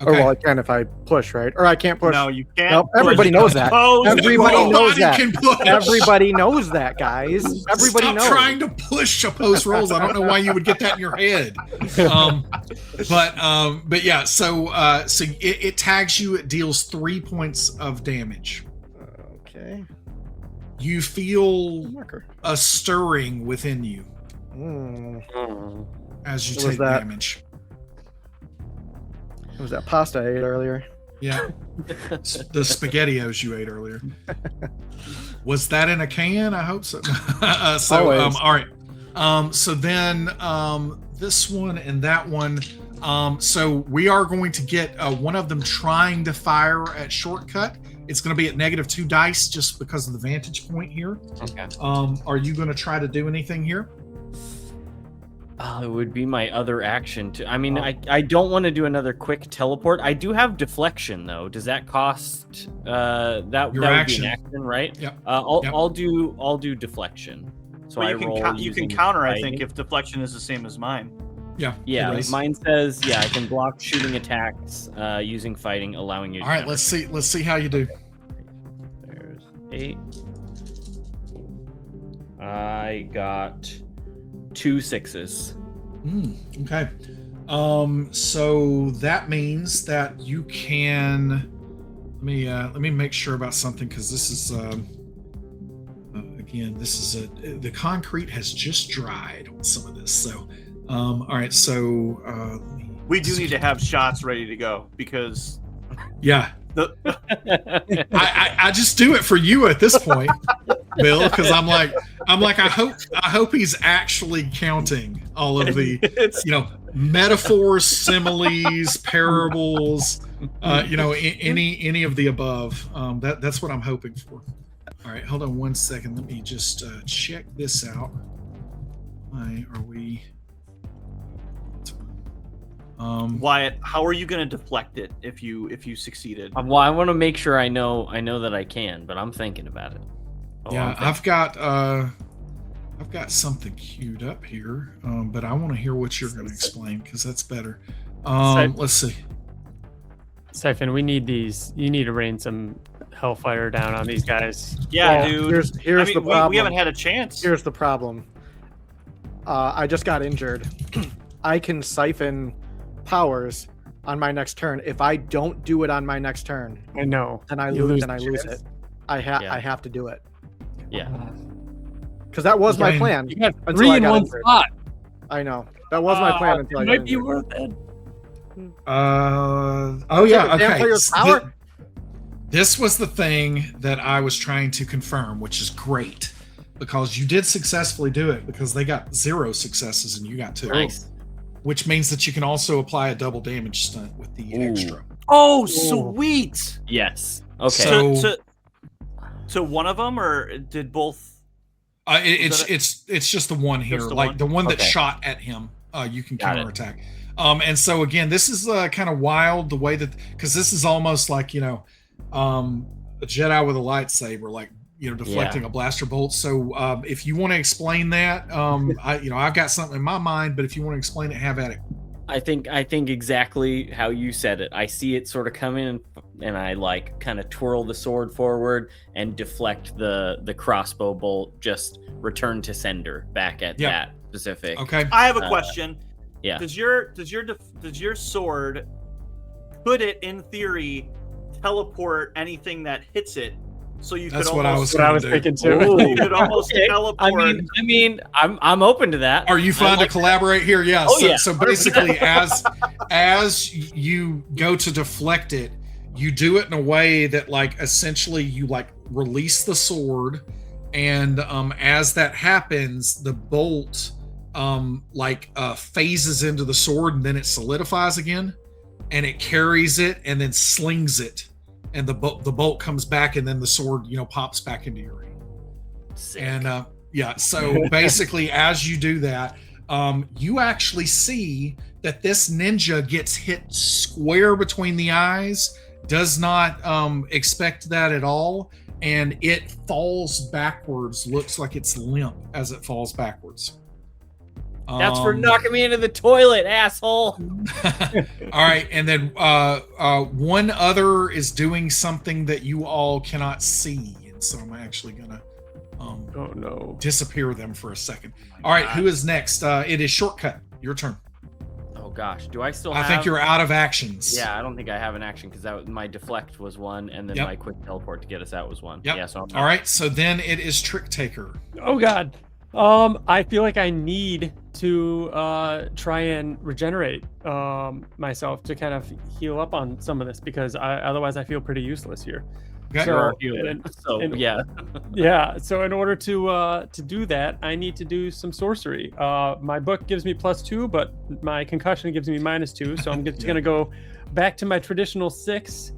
Or Okay. well, I can if I push, right? Or I can't push. No, you can't. Nope, push everybody knows that. opposed Everybody roll. knows that. Can push. Everybody knows that, guys. Everybody Stop knows. trying to push opposed rolls. I don't know why you would get that in your head. But yeah. So it tags you. It deals 3 points of damage. Okay. You feel Marker. a stirring within you Oh. as you What was take that? damage. What was that pasta I ate earlier? Yeah. The SpaghettiOs you ate earlier. Was that in a can? I hope so. Always. All right. So then this one and that one. So we are going to get one of them trying to fire at shortcut. It's going to be at -2 dice just because of the vantage point here. Okay. Are you going to try to do anything here? Oh, it would be my other action to. I mean, I don't want to do another quick teleport. I do have deflection though. Does that cost that Your that would action. be an action, right? Yep. I'll Yep. I'll do deflection. So But I you can roll you can using counter, I fighting. think, if deflection is the same as mine. Yeah. Yeah, it is. mine says I can block shooting attacks using fighting, allowing you. All right. Let's see how you do. There's 8. I got 2 6s. Okay. So that means that you can. Let me make sure about something because this is again the concrete has just dried on some of this. So all right. So let me, We do need to have shots ready to go because yeah. the I just do it for you at this point, Bill, because I'm like I hope he's actually counting all of the it's metaphors, similes, parables, any of the above. That's what I'm hoping for. All right, hold on 1 second. Let me just check this out. Why are we? Wyatt, how are you going to deflect it if you succeeded? Well, I want to make sure I know that I can, but I'm thinking about it. Yeah, I've got something queued up here, but I want to hear what you're going to explain because that's better. Let's see. Siphon, we need these. You need to rain some hellfire down on these guys. Yeah, Well, dude. Here's the problem. We haven't had a chance. Here's the problem. I just got injured. I can siphon powers on my next turn. If I don't do it on my next turn, I know. then I You lose. lose Then I the lose chance. it. I Yeah. have to do it Yeah. because that was my Fine. plan. You got Until 3 I in got one injured. spot. I know that was my plan until I It got might be injured. worth it. Oh yeah, Take a damn okay. for your power? This was the thing that I was trying to confirm, which is great because you did successfully do it because they got 0 successes and you got 2. Nice. Which means that you can also apply a double damage stunt with the Ooh. extra. Oh, sweet. Yes. Okay. So- So one of them, or did both? It's just the one here, Just the like one? the one that Okay. shot at him. You can Got it. counterattack. And so again, this is kind of wild the way that, because this is almost like, a Jedi with a lightsaber, like, deflecting a blaster bolt. So if you want to explain that, I've got something in my mind, but if you want to explain it, have at it. I think exactly how you said it. I see it sort of come in, and I like kind of twirl the sword forward and deflect the crossbow bolt, just return to sender back at that specific. Okay. I have a question. Yeah. Does your sword, could it in theory teleport anything that hits it? So you That's could what almost, I was thinking too. You could almost teleport. I mean, I'm open to that. Are you fine to collaborate here? Yeah. Oh, So basically, as you go to deflect it, you do it in a way that like essentially you like release the sword, and as that happens, the bolt phases into the sword, and then it solidifies again, and it carries it and then slings it. And the bolt comes back, and then the sword, pops back into your hand. Sick. And so basically, as you do that, you actually see that this ninja gets hit square between the eyes, does not expect that at all, and it falls backwards. Looks like it's limp as it falls backwards. That's for knocking me into the toilet, asshole. All right, and then one other is doing something that you all cannot see, and so I'm actually gonna disappear them for a second. All right, who is next? It is Shortcut. Your turn. Oh gosh, do I still? I think you're out of actions. Yeah, I don't think I have an action because my deflect was one, and then my quick teleport to get us out was one. Yep. Yeah. So all right, so then it is Trick Taker. Oh God. I feel like I need to try and regenerate myself to kind of heal up on some of this, because otherwise I feel pretty useless here. Okay. So in order to do that, I need to do some sorcery. My book gives me +2, but my concussion gives me -2, so I'm just gonna go back to my traditional 6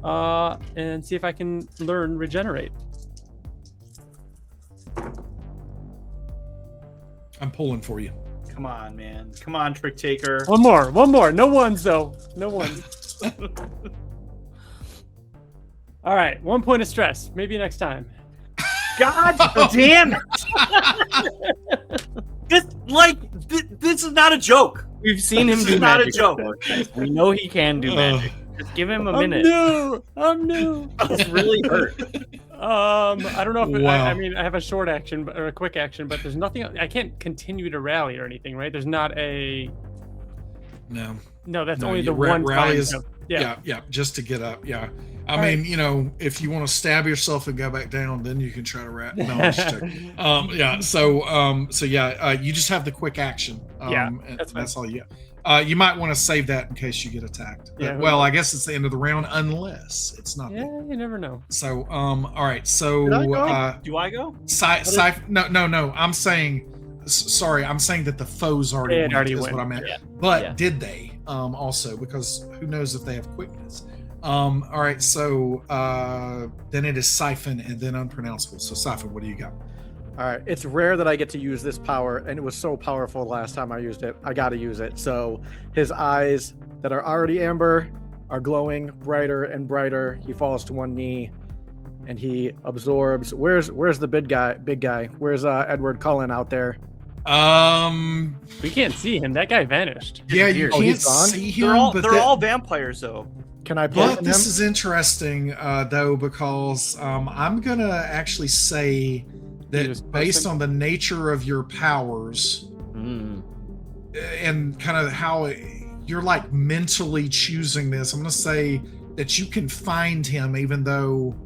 and see if I can learn regenerate. I'm pulling for you. Come on, man. Come on, Trick Taker. One more. No ones though. No ones. All right, 1 point of stress. Maybe next time. God damn it! This is not a joke. We've seen him do This is not a magic joke. before, guys. We know he can do magic. Just give him a minute. I'm new. It's really hurt. I don't know if Wow. I mean I have a short action or a quick action, but there's nothing. I can't continue to rally or anything, right? There's not a. No, That's No, only you the one rally time. is- Yeah. just to get up. Yeah, I mean, if you want to stab yourself and go back down, then you can try to rat. No, I'm just joking. You just have the quick action. And that's all you. You might want to save that in case you get attacked. Yeah, Well, I guess it's the end of the round unless it's not. Yeah, you never know. So, all right. So, Did I go? Do I go? No. I'm saying, sorry. I'm saying that the foes already They went. already Is went. what I meant. Yeah. But Yeah. did they? Also, because who knows if they have quickness. All right. So, then it is Siphon and then Unpronounceable. So, Siphon, what do you got? All right, it's rare that I get to use this power, and it was so powerful the last time I used it. I got to use it. So his eyes that are already amber are glowing brighter and brighter. He falls to one knee, and he absorbs. Where's the big guy? Where's Edward Cullen out there? We can't see him. That guy vanished. Yeah, you Oh, can't he's gone? see him. They're all vampires, though. Can I But poison him? this is interesting, though, because I'm gonna actually say He that was based person? on the nature of your powers and kind of how you're like mentally choosing this, I'm gonna say that you can find him, even though,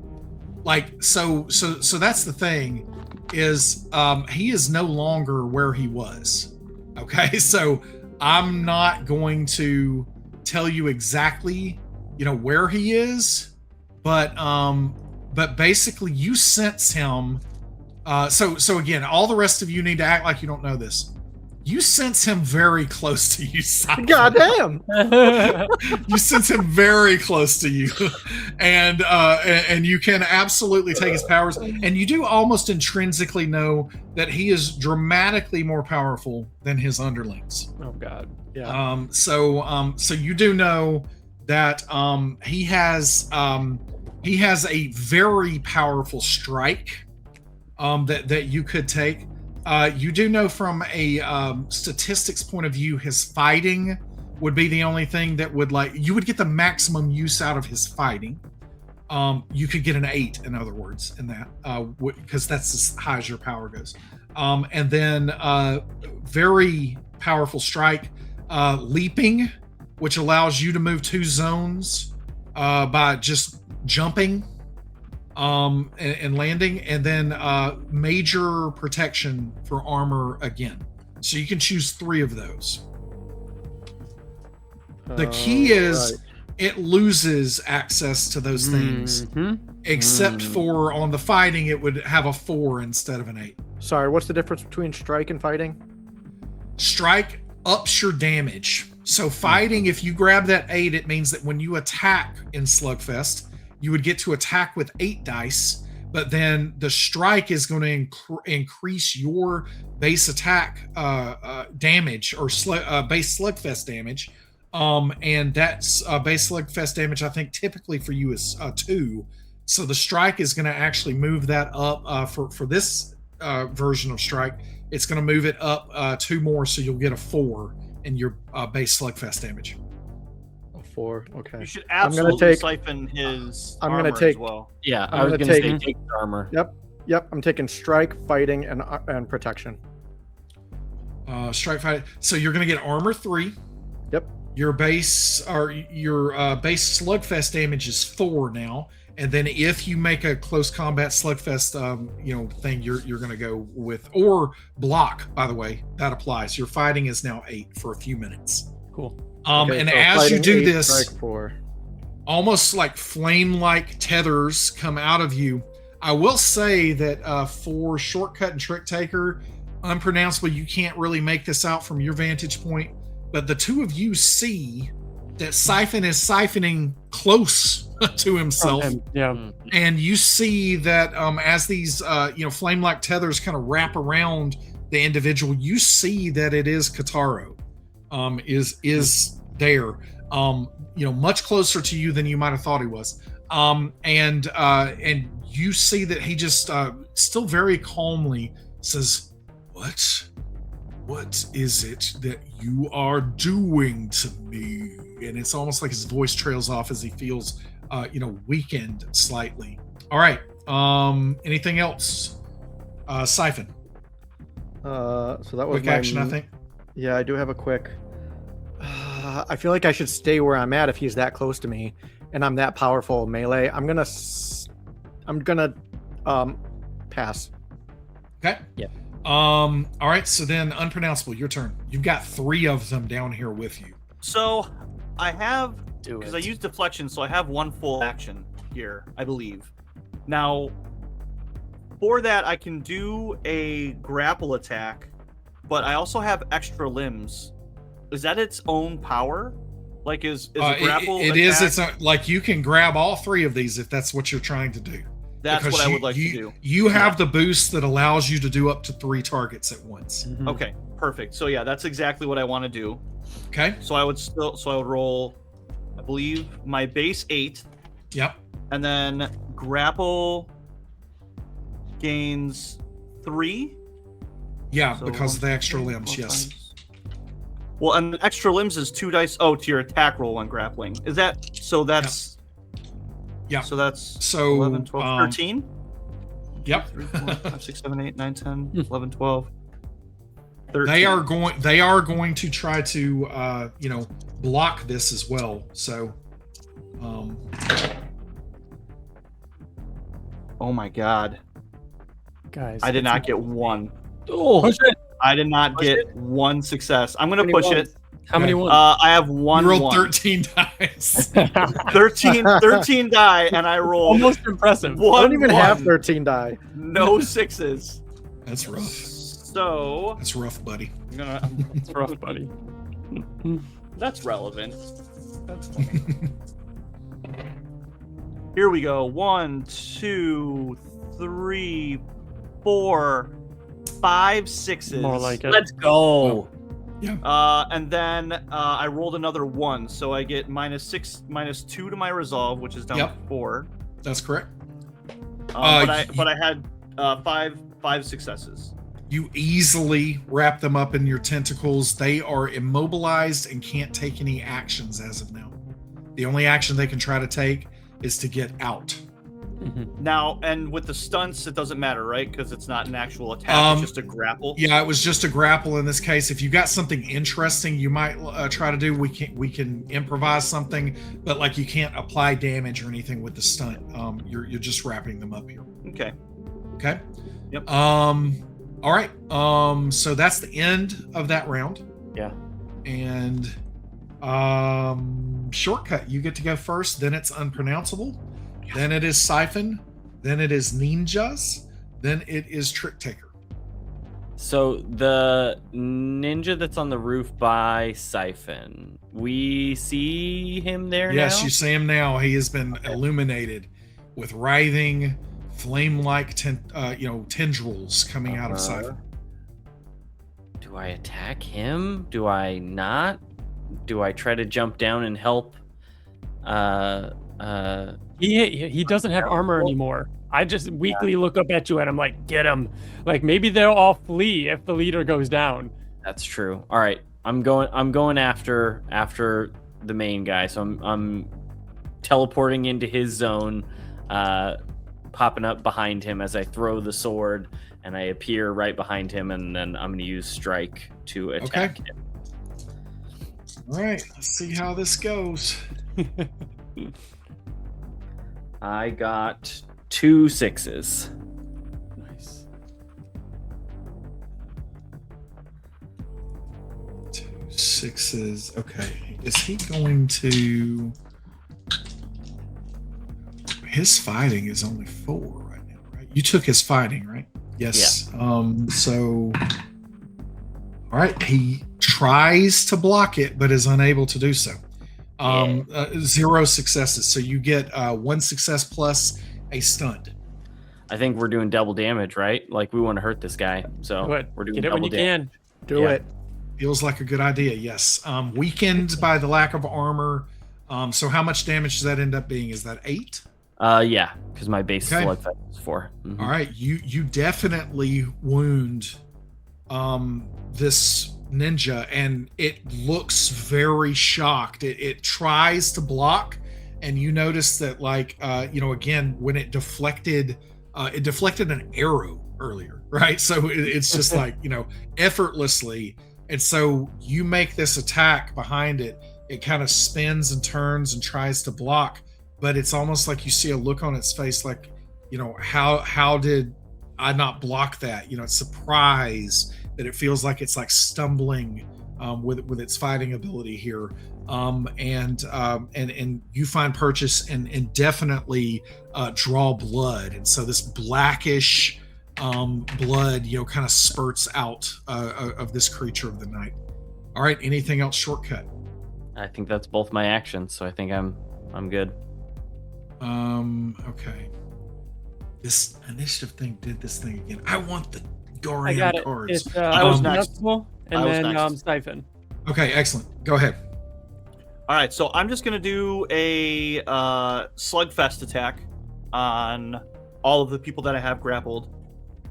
like, so that's the thing, is he is no longer where he was. Okay, so I'm not going to tell you exactly, where he is, but basically you sense him. So again, all the rest of you need to act like you don't know this. You sense him very close to you, Siphon. God damn! You sense him very close to you, and you can absolutely take his powers. And you do almost intrinsically know that he is dramatically more powerful than his underlings. Oh God. Yeah. So you do know that he has a very powerful strike that you could take. You do know from a statistics point of view, his fighting would be the only thing that would you would get the maximum use out of his fighting. You could get an 8, in other words, in that, because that's as high as your power goes. And then very powerful strike, leaping, which allows you to move 2 zones by just jumping and landing, and then major protection for armor again. So you can choose 3 of those. The key is it loses access to those things, except for on the fighting, it would have a 4 instead of an 8. Sorry, what's the difference between strike and fighting? Strike ups your damage. So fighting, if you grab that 8, it means that when you attack in Slugfest, you would get to attack with 8 dice, but then the strike is going to increase your base attack damage, or base Slugfest damage. And that's base Slugfest damage, I think typically for you is 2. So the strike is going to actually move that up for this version of strike. It's going to move it up 2 more, so you'll get a 4 in your base Slugfest damage. 4. Okay. You should absolutely siphon his armor as well. Yeah, I was going to say take armor. Yep. I'm taking strike, fighting, and protection. Strike, fight. So you're going to get armor 3. Yep. Your base base Slugfest damage is 4 now, and then if you make a close combat Slugfest thing, you're going to go with, or block. By the way, that applies. Your fighting is now 8 for a few minutes. Cool. Okay, and so as you do 8, this, strike 4. almost like flame-like tethers come out of you. I will say that for Shortcut and Trick Taker, unpronounceable, you can't really make this out from your vantage point, but the 2 of you see that Siphon is siphoning close to himself. Yeah. And you see that as these flame-like tethers kind of wrap around the individual, you see that it is Kataro. Is there, much closer to you than you might have thought he was, and you see that he just still very calmly says, "What is it that you are doing to me?" And it's almost like his voice trails off as he feels, weakened slightly. All right. Anything else? Siphon. So that was quick action, I think. Yeah, I do have a quick. I feel like I should stay where I'm at if he's that close to me, and I'm that powerful melee. I'm gonna pass. Okay. Yeah. All right. So then, unpronounceable. Your turn. You've got 3 of them down here with you. So I have, because I use deflection, so I have 1 full action here, I believe. Now, for that, I can do a grapple attack, but I also have extra limbs. Is that its own power? Like, is a grapple it is its own, like, you can grab all 3 of these if that's what you're trying to do. That's what I would like to do. You have the boost that allows you to do up to 3 targets at once. Mm-hmm. Okay, perfect. So yeah, that's exactly what I want to do. Okay. So I would roll, I believe, my base 8. Yep. And then grapple gains 3. Yeah, So because of the extra limbs, yes. Well, and the extra limbs is 2 dice. Oh, to your attack roll when grappling. Is that so? That's yeah. So that's so 11, 12, 13. Yep. 3, 4, 5, 6, 7, 8, 9, 10, 11, 12. 13. They are going to try to block this as well. So oh my god. Guys, I did not get 1. Oh, push it. I did not get 1 success. I'm going to push it. How many ones? I have 1. You rolled 1. 13 dice. 13 die, and I rolled almost impressive. 1. I don't even have 13 die. No 6s. That's rough. So That's rough, buddy. I'm gonna. It's rough, buddy. That's relevant. That's funny. Here we go. 1, 2, 3, 4, 5 sixes. More like it. Let's go. And then I rolled another 1, so I get -6, -2 to my resolve, which is down to 4. That's correct. But I had 5 successes. You easily wrap them up in your tentacles. They are immobilized and can't take any actions as of now. The only action they can try to take is to get out. Now, and with the stunts, it doesn't matter, right? Because it's not an actual attack; it's just a grapple. Yeah, it was just a grapple in this case. If you got something interesting, you might try to do. We can improvise something, but like you can't apply damage or anything with the stunt. You're just wrapping them up here. Okay. Okay. Yep. All right. So that's the end of that round. Yeah. And shortcut, you get to go first. Then it's unpronounceable. Then it is Siphon. Then it is Ninjas. Then it is Trick Taker. So the ninja that's on the roof by Siphon, we see him there now? Yes, you see him now. He has been illuminated with writhing, flame-like tendrils coming out of Siphon. Do I attack him? Do I not? Do I try to jump down and help? He doesn't have armor anymore. I just weakly look up at you and I'm like, get him. Like maybe they'll all flee if the leader goes down. That's true. All right, I'm going after the main guy. So I'm teleporting into his zone, popping up behind him as I throw the sword, and I appear right behind him, and then I'm going to use strike to attack him. All right, let's see how this goes. I got 2 6s. Nice. 2 6s. Okay. Is he going to... His fighting is only 4 right now, right? You took his fighting, right? Yes. Yeah. So... All right. He tries to block it, but is unable to do so. 0 successes. So you get 1 success plus a stunt. I think we're doing double damage, right? Like we want to hurt this guy, so we're doing Get it double when you damage. can. Do it. Feels like a good idea. Yes. Weakened by the lack of armor. So how much damage does that end up being? Is that 8? Yeah, because my base Okay. slugfest is 4. Mhm. All right. You definitely wound this ninja, and it looks very shocked. It tries to block, and you notice that again, when it deflected an arrow earlier, right? So it's just effortlessly. And so you make this attack behind it. It kind of spins and turns and tries to block, but it's almost like you see a look on its face like, how did I not block that? It's surprise that it feels like it's like stumbling with its fighting ability here. And you find purchase and definitely draw blood. And so this blackish blood, kind of spurts out of this creature of the night. All right. Anything else shortcut? I think that's both my actions, so I think I'm good. Okay. This initiative thing did this thing again. I want the I Dorian got it. cards. It's I was next. Unpronounceable, and then Siphon. Okay, excellent. Go ahead. All right, so I'm just gonna do a slugfest attack on all of the people that I have grappled.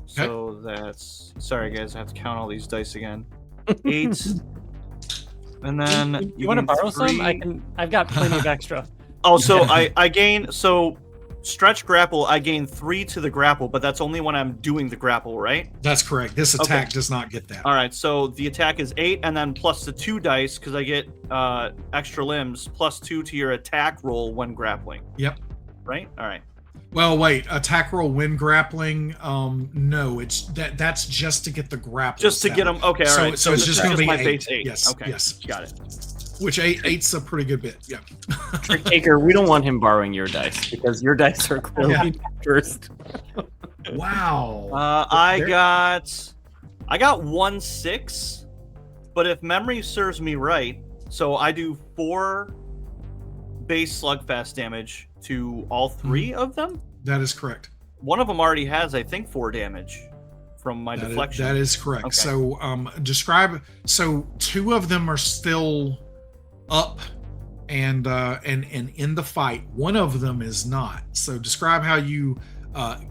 So that's sorry guys, I have to count all these dice again. 8, and then You want to borrow 3. some? I've got plenty of extra. Oh, so I gain stretch grapple. I gain 3 to the grapple, but that's only when I'm doing the grapple, right? That's correct. This attack does not get that. All right, so the attack is 8, and then plus the 2 dice because I get extra limbs plus 2 to your attack roll when grappling. Yep. Right. All right. Well, wait. Attack roll when grappling? No, that's just to get the grapple. Just to get them. Okay. All right. So it's just going to be my 8. base 8. Yes. Okay. Yes. Got it. Which 8's a pretty good bit. Yeah. Trick Taker, we don't want him borrowing your dice because your dice are clearly first. Wow. I got I got 1/6, but if memory serves me right, so I do 4 base slugfest damage to all 3 of them. That is correct. One of them already has, I think, 4 damage from my deflection. That is correct. Okay. So describe. So 2 of them are still up and in the fight. One of them is not. So describe how you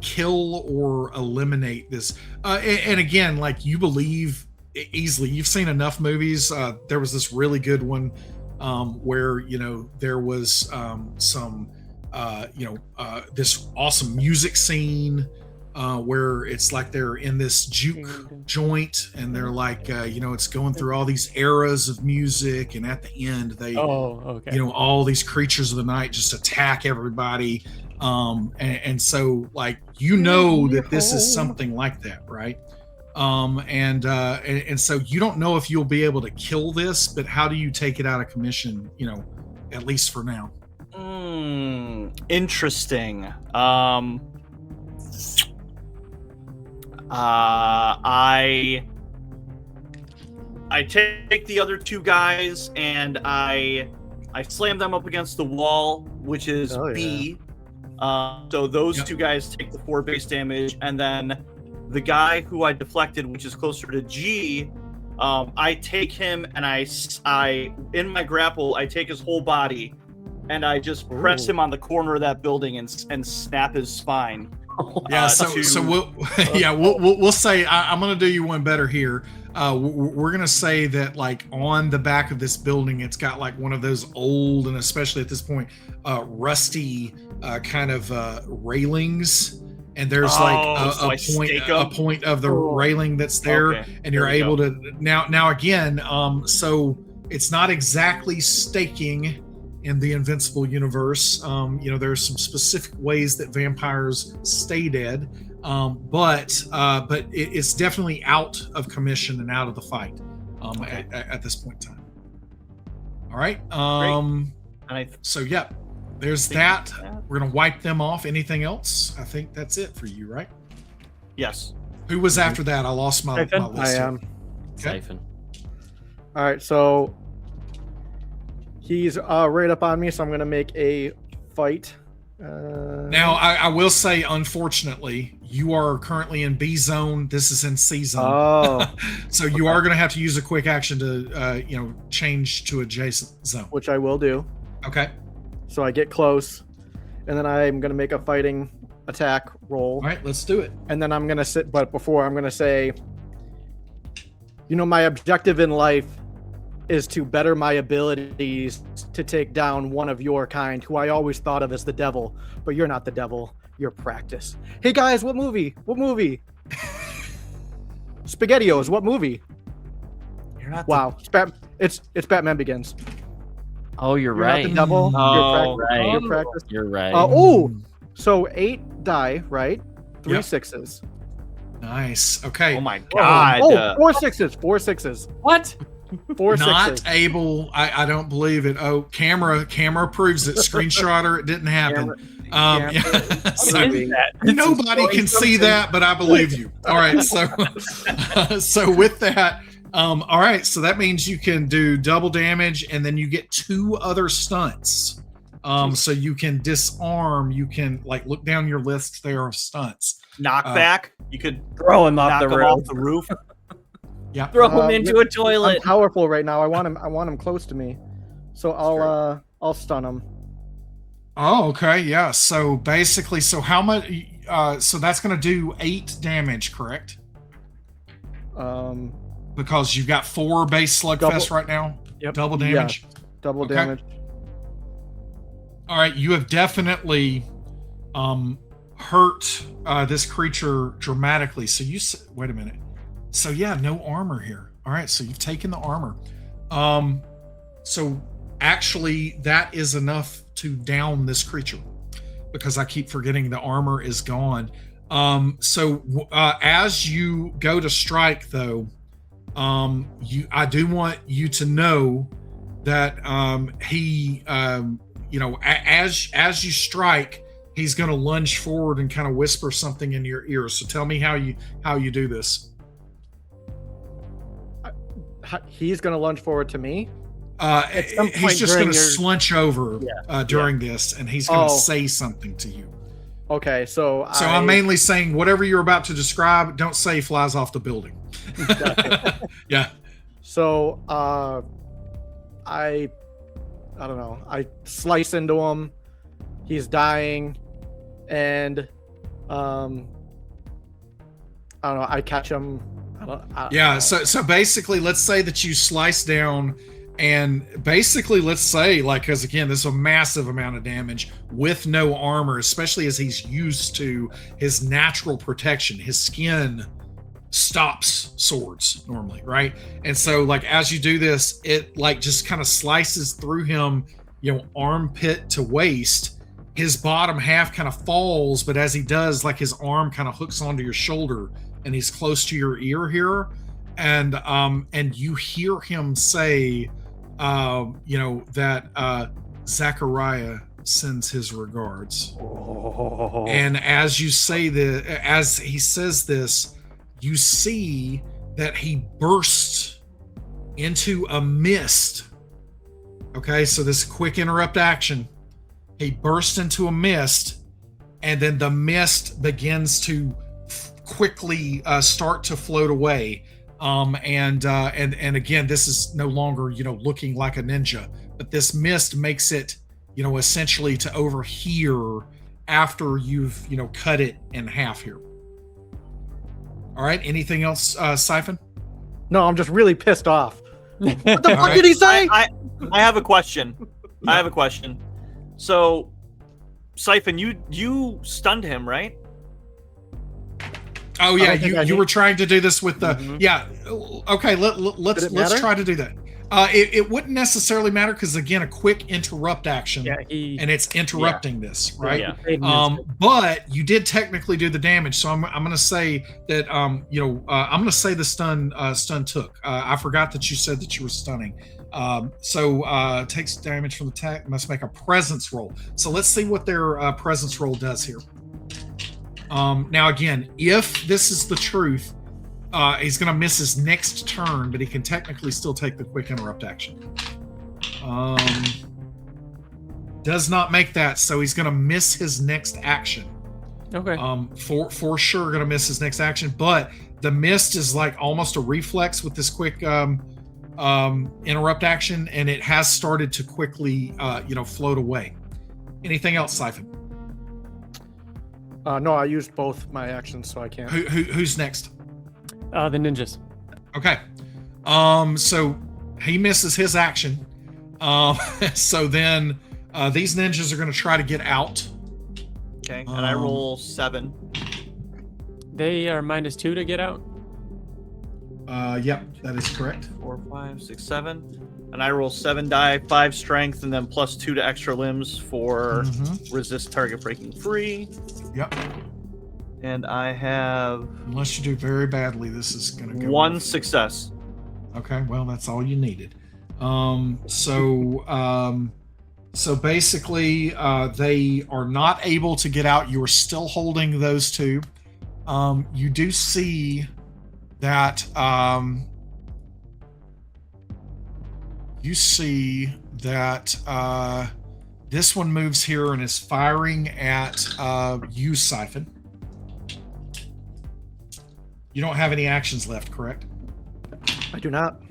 kill or eliminate this. And again, like, you believe easily. You've seen enough movies. There was this really good one where, you know, there was some this awesome music scene where it's like they're in this juke joint and they're like, it's going through all these eras of music, and at the end they, all these creatures of the night just attack everybody. And so, like, that this is something like that, right? And so you don't know if you'll be able to kill this, but how do you take it out of commission, at least for now? Interesting. I take the other 2 guys and I slam them up against the wall, which is B. So those 2 guys take the 4 base damage, and then the guy who I deflected, which is closer to G, I take him and I in my grapple, I take his whole body and I just press him on the corner of that building and snap his spine. Yeah. We'll say I'm going to do you one better here. We're going to say that, like, on the back of this building, it's got like one of those old, and especially at this point, rusty kind of railings. And there's a point of the railing that's there, and you're able to now again. So it's not exactly staking in the Invincible universe. There's some specific ways that vampires stay dead, but it's definitely out of commission and out of the fight at this point in time. All right. There's that. We're gonna wipe them off. Anything else? I think that's it for you, right? Yes. Who was after that? I lost my list. I am. Okay. Siphon. All right, so he's right up on me, so I'm gonna make a fight. Now, I will say, unfortunately, you are currently in B zone. This is in C zone. Oh. So you are going to have to use a quick action to, change to adjacent zone. Which I will do. Okay. So I get close, and then I'm going to make a fighting attack roll. All right, let's do it. And then I'm going to sit, but before I'm going to say, my objective in life is to better my abilities to take down one of your kind, who I always thought of as the devil, but you're not the devil, you're practice. Hey guys, what movie? SpaghettiOs, what movie? You're not wow, it's Batman Begins. Oh, you're right. Not the devil. Oh, right. You're practice. You're right. So 8 die, right? 3 6s. Nice. Okay. Oh my god. 4 6s. 4 6s. What? 4 Not 6s. able. I don't believe it. Oh, camera proves it. Screenshotter. It didn't happen. So nobody can see that, but I believe you. All right. So with that. All right, so that means you can do double damage, and then you get 2 other stunts. So you can disarm. You can look down your list there of stunts. Knockback. You could throw him off the roof. Yeah. Throw him into a toilet. I'm powerful right now. I want him close to me, so I'll stun him. Oh, okay, yeah. So basically, how much? So that's going to do 8 damage, correct? Because you've got 4 base slugfest right now. Yep. Double damage. Yeah. Double damage. All right, you have definitely hurt this creature dramatically. So wait a minute. So yeah, no armor here. All right, so you've taken the armor. So actually, that is enough to down this creature, because I keep forgetting the armor is gone. As you go to strike, though, I do want you to know that he, as you strike, he's going to lunge forward and kind of whisper something in your ear. So tell me how you do this. he's gonna lunge forward to me. some He's point just during going to your- slunch over during this, and he's going to Oh. say something to you. Okay, so So I'm mainly saying whatever you're about to describe, don't say flies off the building. Yeah. So I don't know. I slice into him. He's dying, and I don't know. I catch him. Yeah. So basically, let's say that you slice down, and basically, let's say, like, because again, this is a massive amount of damage with no armor, especially as he's used to his natural protection. His skin stops swords normally, right? And so, like, as you do this, it like just kind of slices through him, armpit to waist. His bottom half kind of falls, but as he does, like, his arm kind of hooks onto your shoulder, and he's close to your ear here, and you hear him say, that Zachariah sends his regards. Oh. And as he says this, you see that he bursts into a mist. Okay, so this quick interrupt action. He bursts into a mist, and then the mist begins to quickly start to float away. And again, this is no longer, looking like a ninja, but this mist makes it, essentially to over here after you've, cut it in half here. All right. Anything else, Siphon? No, I'm just really pissed off. What the All fuck right. did he say? I have a question. I have a question. So, Siphon, you stunned him, right? Oh I yeah, don't think I you need- were trying to do this with the Mhm. yeah. Okay, let's Did it let's matter? try to do that. It wouldn't necessarily matter because again, a quick interrupt action, Yeah, he. and it's interrupting this, right? Yeah. But you did technically do the damage, so I'm going to say that I'm going to say the stun took. I forgot that you said that you were stunning. So takes damage from the attack. Must make a presence roll. So let's see what their presence roll does here. Now again, if this is the truth, he's going to miss his next turn, but he can technically still take the quick interrupt action. Does not make that, so he's going to miss his next action. Okay. For sure going to miss his next action, but the mist is like almost a reflex with this quick interrupt action, and it has started to quickly float away. Anything else, Siphon? No, I used both my actions, so I can't. Who's next? The ninjas. Okay. So he misses his action. So then these ninjas are going to try to get out. Okay. And I roll 7. They are -2 to get out. Yep, that is correct. 4, 5, 6, 7. And I roll 7 die, 5 strength, and then +2 to extra limbs for resist target breaking free. Yep. And I have Unless you do very badly, this is going to go 1 off. success. Okay, well, that's all you needed. So basically, they are not able to get out. You are still holding those two. You do see that this one moves here and is firing at you, Siphon. You don't have any actions left, correct? I do not.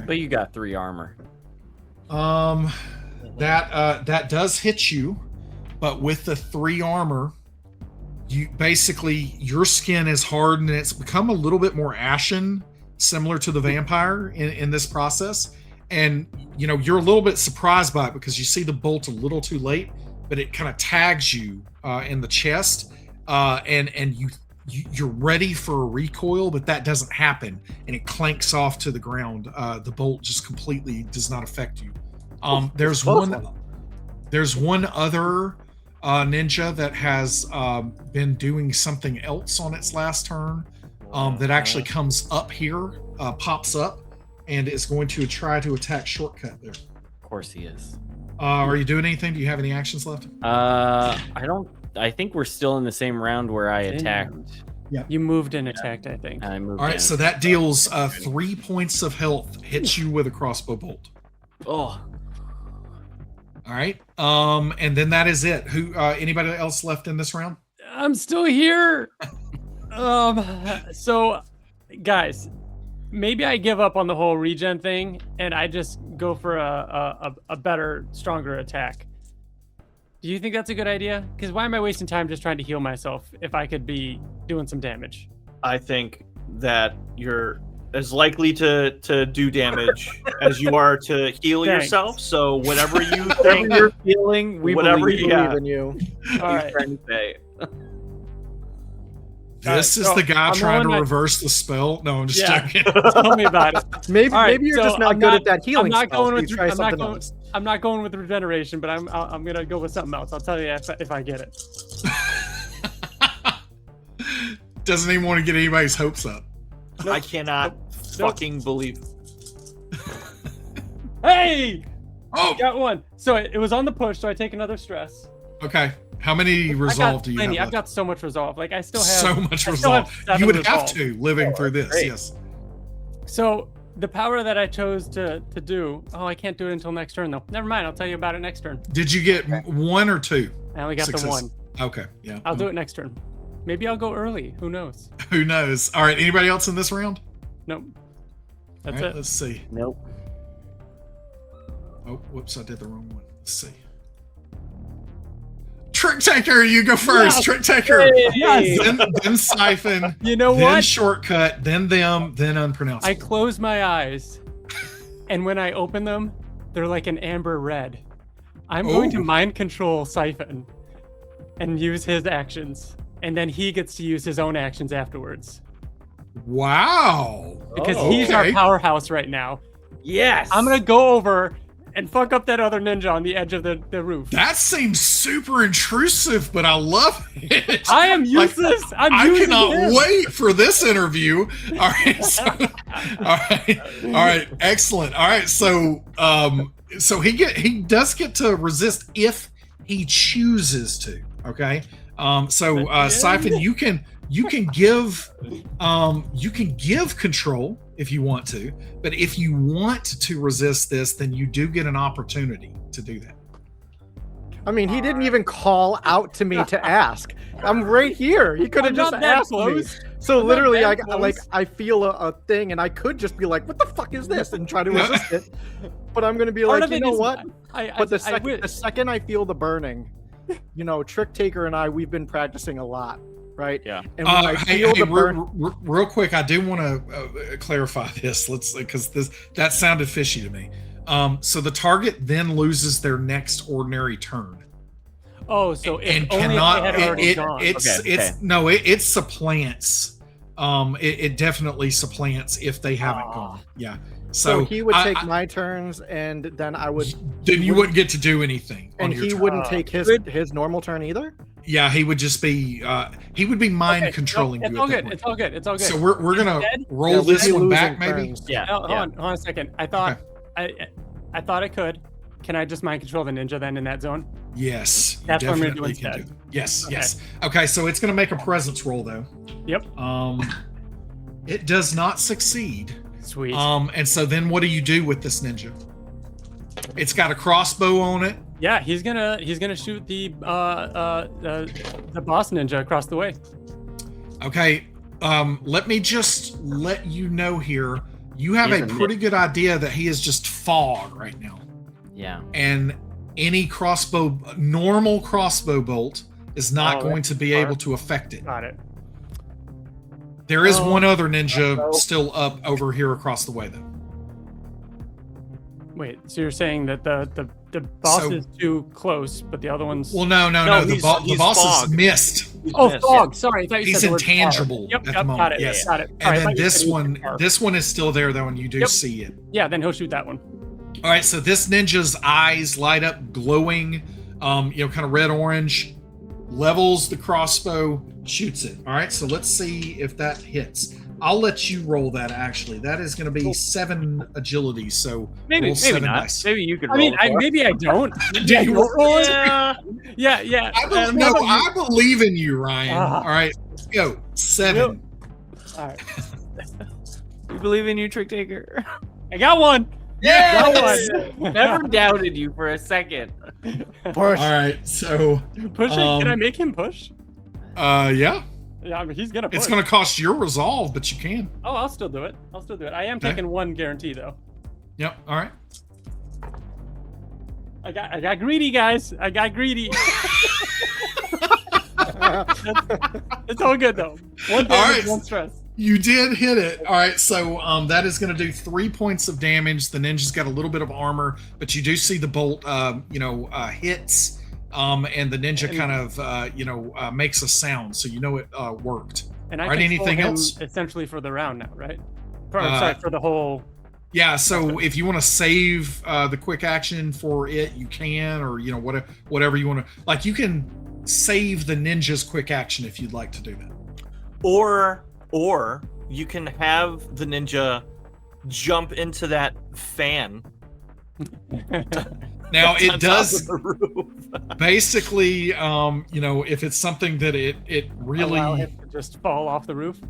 But you got 3 armor. That does hit you, but with the 3 armor, you basically your skin is hardened and it's become a little bit more ashen, similar to the vampire in this process. And you're a little bit surprised by it because you see the bolt a little too late, but it kind of tags you in the chest, and you're ready for a recoil, but that doesn't happen, and it clanks off to the ground. The bolt just completely does not affect you. There's one other ninja that has been doing something else on its last turn that actually comes up here, pops up, and is going to try to attack shortcut there. Of course he is. Are you doing anything? Do you have any actions left? I think we're still in the same round where I attacked You moved and attacked, I think. I moved All right, in. so that deals 3 points of health. Hits you with a crossbow bolt. Oh, All right. And then that is it. Who? Anybody else left in this round? I'm still here. So, guys, maybe I give up on the whole regen thing and I just go for a better, stronger attack. Do you think that's a good idea? Because why am I wasting time just trying to heal myself if I could be doing some damage? I think that you're as likely to do damage as you are to heal Thanks. yourself. So whatever you Whatever think, you're feeling, we Whatever believe, you believe got. in you. All right. trying to say. This is so the guy I'm trying to rolling my- reverse the spell. No, I'm just Yeah. joking. Tell me about it. Maybe All right, maybe you're so just not I'm good not- at that healing I'm not spell. going So with you try I'm not something going, else. I'm not going with regeneration, but I'm gonna go with something else. I'll tell you if I get it. Doesn't even want to get anybody's hopes up. I cannot fucking believe. Hey, Oh, got one. So it was on the push, so I take another stress. okay. How many resolve do you have? I've left? got so much resolve. Like I still have So much I still resolve. have 7 You would resolve. have to living through this. great. Yes. So the power that I chose to do. Oh, I can't do it until next turn though. Never mind. I'll tell you about it next turn. Did you get 1 or 2? I only got Success. the one. Okay. Yeah. I'll do it next turn. Maybe I'll go early. Who knows? Who knows? All right. Anybody else in this round? Nope. That's All right, it. Let's see. Nope. Oh, whoops! I did the wrong one. Let's see. Trick Taker, you go first. Yes. Trick Taker. Yes. Then Siphon. You know then what? Shortcut. Then them. Then Unpronounceable. I close my eyes, and when I open them, they're like an amber red. I'm going to Ooh. mind control Siphon and use his actions, and then he gets to use his own actions afterwards Wow. because Oh, he's our okay. powerhouse right now. Yes. I'm gonna go over and fuck up that other ninja on the edge of the roof. That seems super intrusive, but I love it. I am Like, useless. I'm I using cannot him. wait for this interview. All right. So, all right. Excellent. All right. So, so he does get to resist if he chooses to. Okay. So, Siphon, you can give control if you want to, but if you want to resist this, then you do get an opportunity to do that. I mean, he didn't even call out to me to ask. I'm right here. He could have I'm just not that asked close. me. So I'm not literally, that I close. feel a thing, and I could just be like, "What the fuck is this?" and try to Yeah. resist it. But I'm gonna be Part like, of you it know is- what? But the I wish. second I feel the burning, Trick Taker and I, we've been practicing a lot, right? Yeah. And when I Hey, feel the burn, real quick, I do want to clarify this. Because that sounded fishy to me. So the target then loses their next ordinary turn. Oh, so if And only cannot if they had already it gone. it supplants. It definitely supplants if they haven't gone. Yeah. so So, he would take I- my turns, and then I would, then you wouldn't get to do anything. and on your he turn. wouldn't take his normal turn either. Yeah, he would just be mind Okay, controlling no, you. it's all at that good. point. It's all good. It's all good. So we're gonna Instead- roll Yeah, this we'd be one back, losing maybe. turns. Yeah. Hold on a second. I thought Okay. I thought I could. Can I just mind control the ninja then in that zone? Yes, you That's what I'm gonna do definitely can instead. do that. Yes, Okay. yes. Okay, so it's gonna make a presence roll though. Yep. It does not succeed. Sweet. And so then what do you do with this ninja? It's got a crossbow on it. Yeah, he's gonna shoot the boss ninja across the way. Okay. Let me just let you know here. You have He's a a pretty good idea that he is just fog right now. Yeah. And any normal crossbow bolt is not Oh, going to be far. able to affect it. Got it. There is Oh. one other ninja still up over here across the way, though. Wait, so you're saying that the boss So- is too close, but the other one's Well, no. No, The he's boss is fog. missed, Yes. fog. Sorry, I thought you He's said the word fog. intangible Yep, at the got moment, it. yes. Got it. Sorry, I and then thought you this said he was one, too far. this one is still there though, and you do Yep. see it. Yeah, then he'll shoot that one. All right, so this ninja's eyes light up, glowing, kind of red orange. Levels the crossbow, shoots it. All right, so let's see if that hits. I'll let you roll that. Actually, that is going to be 7 agility. So Maybe roll 7 not. dice. Maybe you could. I mean, roll maybe I don't. Do you want- roll it? Yeah. Yeah. I believe in you, Ryan. Ah. All right, let's go. 7. All right. We believe in you, Trick Taker. I got one. Yes! Got one. Never doubted you for a second. All right, so Push it. Can I make him push? yeah, Yeah, I mean, he's gonna push. it's going to cost your resolve, but you can. Oh, I'll still do it. I am Okay. taking 1 guarantee though. Yep. All right. I got greedy, guys. I got greedy. It's all good though. 1 damage, right. 1 stress. You did hit it. All right, so that is going to do 3 points of damage. The ninja's got a little bit of armor, but you do see the bolt, hits, and the ninja kind of, makes a sound, so you know it worked. And I All right, control anything him else? essentially for the round now, right? Sorry, for the whole. Yeah, so if you want to save the quick action for it, you can, or whatever you want to. Like, you can save the ninja's quick action if you'd like to do that. Or you can have the ninja jump into that fan. Now on it top does of the roof. basically, if it's something that it Allow really, him to just fall off the roof.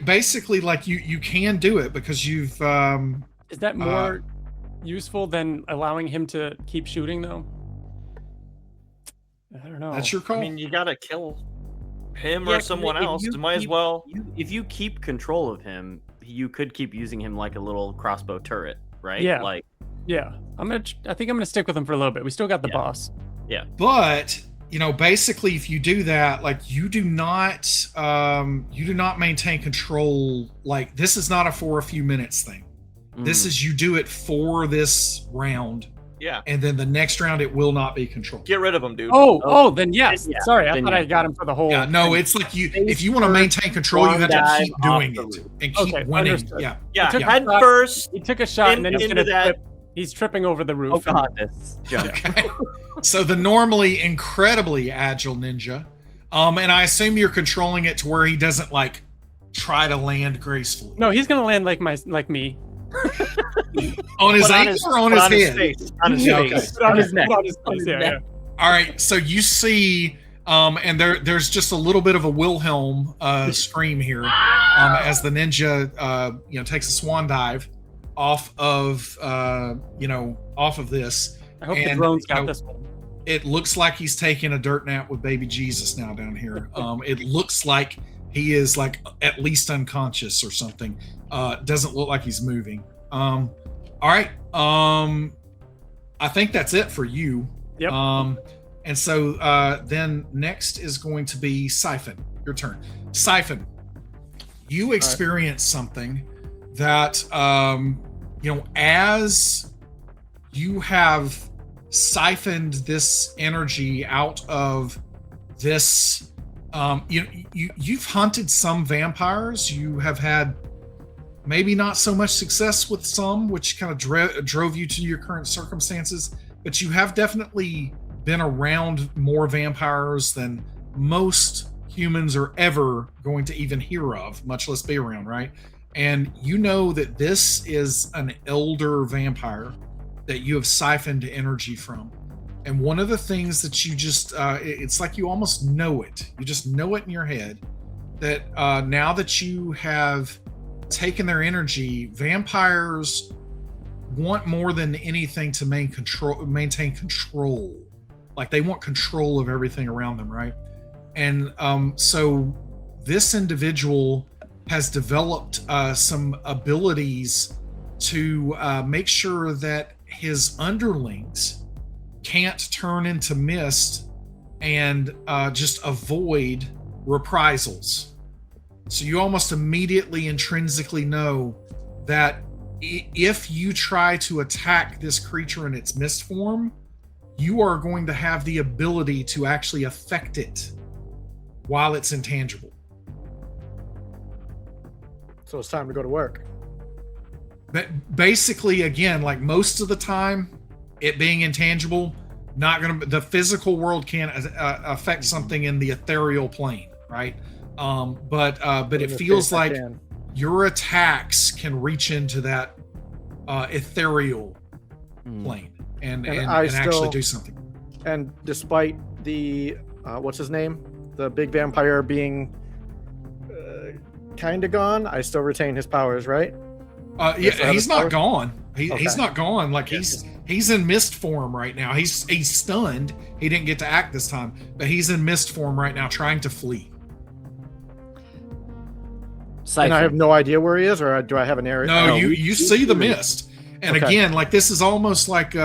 basically, like you can do it because you've. Is that more useful than allowing him to keep shooting though? I don't know. That's your call. I mean, you gotta kill him Yeah, or someone if else. you You might as keep- well. If you keep control of him, you could keep using him like a little crossbow turret, right? Yeah. Like, Yeah, I think I'm gonna stick with him for a little bit. We still got the Yeah. boss. But basically, if you do that, like you do not maintain control. Like, this is not for a few minutes thing. This is, you do it for this round, Yeah. and then the next round it will not be controlled. Get rid of him, dude. Then yes. Yeah, Sorry, I then thought you- I got him for the whole. Yeah, no, thing. it's like if you want to maintain control, you have to keep doing it and keep Okay, winning. understood. Yeah. Yeah. took Head a shot. first. He took a shot and then he's into gonna that. trip. He's tripping over the roof. oh god, this jump. Okay. So the normally incredibly agile ninja, and I assume you're controlling it to where he doesn't like try to land gracefully. No, he's gonna land like me. On his But on ankle or on his head? face. On his Yeah, face. okay. On his neck. face, yeah. All right, so you see, and there's just a little bit of a Wilhelm scream here, as the ninja, takes a swan dive off of this. I hope the And, drone's you got know, this one. It looks like he's taking a dirt nap with baby Jesus now down here. It looks like he is like at least unconscious or something. Doesn't look like he's moving. All right. I think that's it for you. Yep. And so then next is going to be Siphon. Your turn. Siphon, you experience something that, as you have siphoned this energy out of this, you've hunted some vampires. You have had maybe not so much success with some, which kind of drove you to your current circumstances, but you have definitely been around more vampires than most humans are ever going to even hear of, much less be around, right? And you know that this is an elder vampire that you have siphoned energy from. And one of the things that you just, it's like you almost know it. You just know it in your head that now that you have taken their energy, vampires want more than anything to maintain control. Like, they want control of everything around them, right? And so this individual has developed some abilities to make sure that his underlings can't turn into mist and just avoid reprisals. So you almost immediately intrinsically know that if you try to attack this creature in its mist form, you are going to have the ability to actually affect it while it's intangible. So it's time to go to work. But basically, again, like most of the time, it being intangible, the physical world can't affect something in the ethereal plane, right? But it feels like your attacks can reach into that ethereal plane and actually do something. And despite the what's his name, the big vampire being kind of gone, I still retain his powers, right? Yeah, he's not gone. He's not gone. Like he's in mist form right now. He's stunned. He didn't get to act this time, but he's in mist form right now, trying to flee. Siphon. And I have no idea where he is, or do I have an area? No, you see the mist, and again, like this is almost like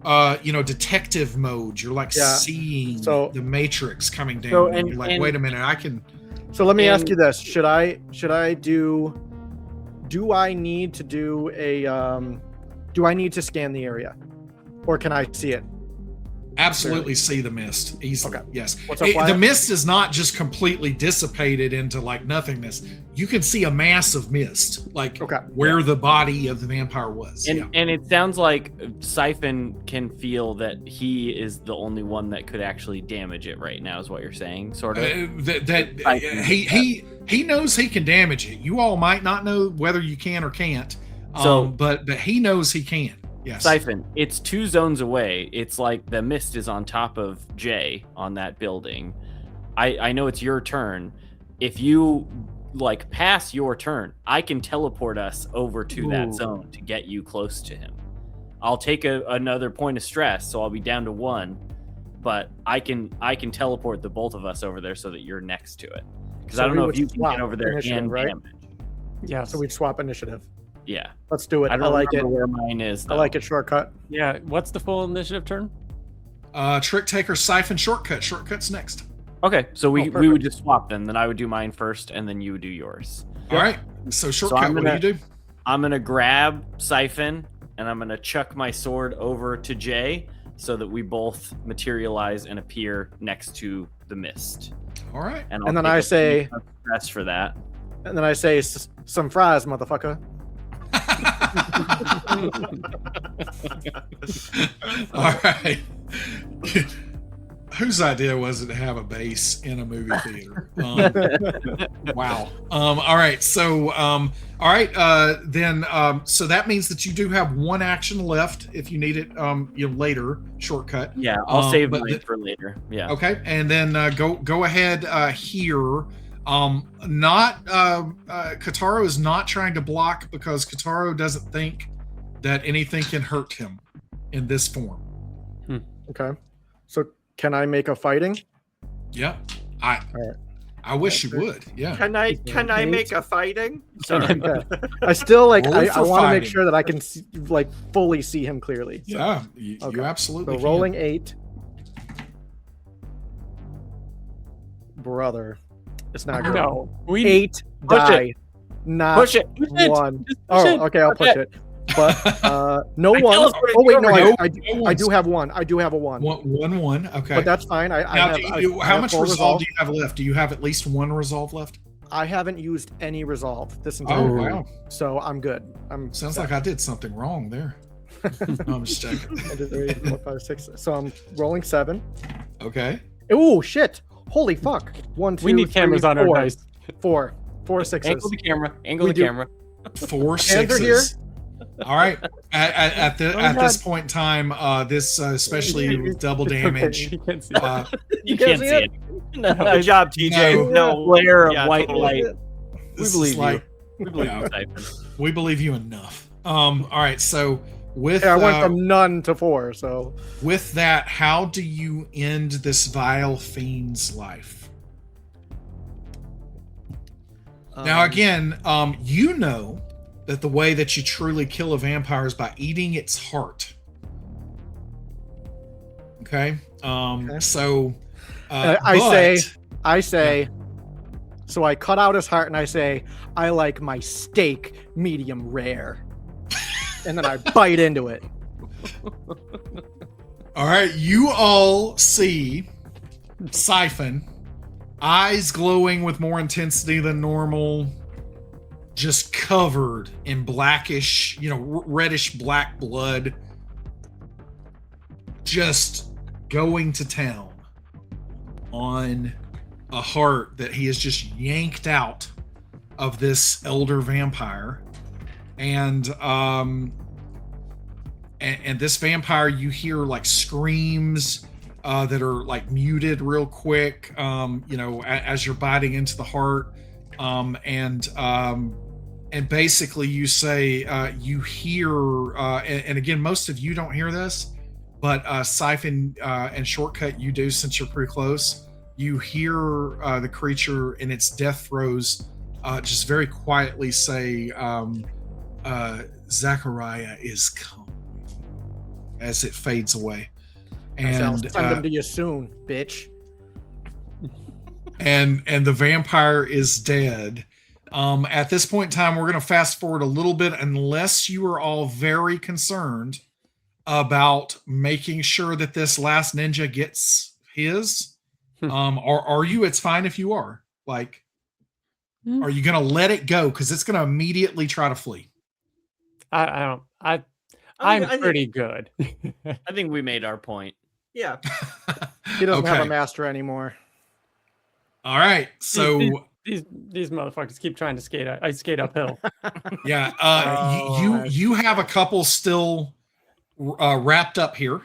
detective mode. You're like seeing the Matrix coming down. So, and you're like, wait a minute, I can. So let me ask you this: should I do? Do I need to do a? Do I need to scan the area, or can I see it? Absolutely see the mist easily. Okay. Yes. The mist is not just completely dissipated into like nothingness. You can see a mass of mist, like where the body of the vampire was. And it sounds like Siphon can feel that he is the only one that could actually damage it right now, is what you're saying, sort of. He knows he can damage it. You all might not know whether you can or can't. But he knows he can. Yes. Siphon, it's 2 zones away. It's like the mist is on top of Jay on that building. I know it's your turn. If you like pass your turn, I can teleport us over to that zone to get you close to him. I'll take another point of stress, so I'll be down to 1. But I can teleport the both of us over there so that you're next to it. Because I don't know if you can get over there and damage. Yeah, so we'd swap initiative. Yeah. Let's do it. I like it. Where mine is, though. I like it shortcut. Yeah. What's the full initiative turn? Trick Taker, Siphon, Shortcut. Shortcut's next. Okay, so we would just swap then. Then I would do mine first, and then you would do yours. All right. So Shortcut, what do you do? I'm going to grab Siphon, and I'm going to chuck my sword over to Jay so that we both materialize and appear next to the mist. All right. And then I say... Stress for that. And then I say, some fries, motherfucker. All right. Whose idea was it to have a base in a movie theater? Wow. All right. So, so that means that you do have 1 action left if you need it, later. Shortcut. Yeah, I'll save mine for later. Yeah. Okay, and then go ahead here. Kataro is not trying to block because Kataro doesn't think that anything can hurt him in this form. Okay. So can I make a fighting? Yeah. I wish you would. Yeah. Can I make a fighting? I still I want to make fighting. sure that I can fully see him clearly. So. Yeah. You absolutely. So rolling 8. Brother. It's not good. No. 8 die. Not push it. 1. Okay, I'll push it. But no 1. Oh wait, no, I do have 1. I do have a 1. 1. Okay. But that's fine. How much resolve do you have left? Do you have at least 1 resolve left? I haven't used any resolve this entire Oh wow. So I'm good. Sounds like I did something wrong there. No, I'm just checking. 1, 2, 3, 4, 5, 6. So I'm rolling 7. Okay. Oh shit! Holy fuck! 1, 2, We need 3, cameras on our 4. dice. 4 6s. Angle the camera. Angle We the do. camera. 4 Hands are here. 6s. All right. At this point in time, this especially with double damage. You can't see You can't see it. Good job, TJ. No. Layer of Yeah, white totally. light. This believe is you. like, We believe Yeah. you, Siphon. we believe you enough. All right. So with Yeah, I went from none to 4. So with that, how do you end this vile fiend's life? Now, again, you know that the way that you truly kill a vampire is by eating its heart. Okay. So I say. So I cut out his heart and I say, I like my steak medium rare. And then I bite into it. All right, you all see Siphon, eyes glowing with more intensity than normal, just covered in blackish, reddish black blood, just going to town on a heart that he has just yanked out of this elder vampire, and this vampire, you hear like screams that are like muted real quick, as you're biting into the heart, and basically you say you hear, and again, most of you don't hear this, but Siphon and Shortcut, you do, since you're pretty close. You hear the creature in its death throes just very quietly say, Zachariah is coming, as it fades away. And send him to you soon, bitch. and the vampire is dead. At this point in time, we're going to fast forward a little bit, unless you are all very concerned about making sure that this last ninja gets his. Or are you? It's fine if you are. Like, are you going to let it go? Because it's going to immediately try to flee. I'm pretty good. I think we made our point. Yeah. He doesn't have a master anymore. All right. So these motherfuckers keep trying to skate. I skate uphill. Yeah. You have a couple still wrapped up here.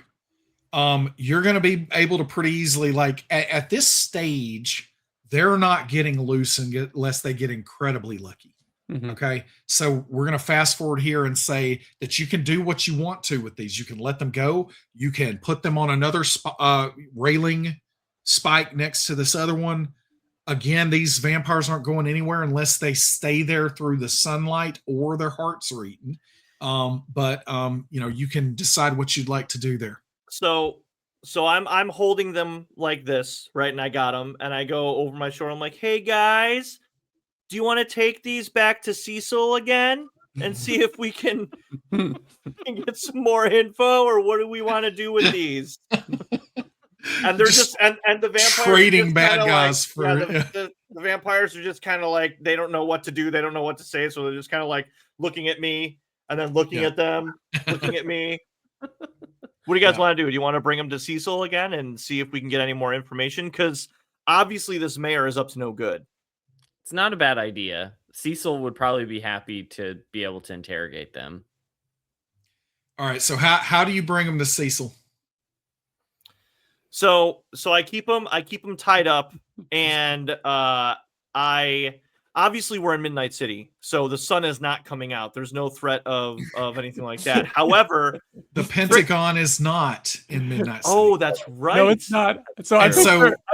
You're going to be able to pretty easily, like at this stage, they're not getting loose unless they get incredibly lucky. Mm-hmm. Okay. So we're going to fast forward here and say that you can do what you want to with these. You can let them go. You can put them on another railing spike next to this other one. Again, these vampires aren't going anywhere unless they stay there through the sunlight or their hearts are eaten. But you can decide what you'd like to do there. So I'm holding them like this, right? And I got them, and I go over my shoulder. I'm like, "Hey guys, do you want to take these back to Cecil again and see if we can get some more info, or what do we want to do with these?" And they're just and the vampires trading bad guys for the vampires are just kind of like, they don't know what to do, they don't know what to say, so they're just kind of like looking at me and then looking at them, looking at me. What do you guys want to do? Do you want to bring them to Cecil again and see if we can get any more information? Because obviously this mayor is up to no good. It's not a bad idea. Cecil would probably be happy to be able to interrogate them. All right. So how do you bring them to Cecil? So I keep them tied up, and obviously we're in Midnight City, so the sun is not coming out. There's no threat of anything like that. However, the Pentagon is not in Midnight City. Oh, that's right. No, it's not. So I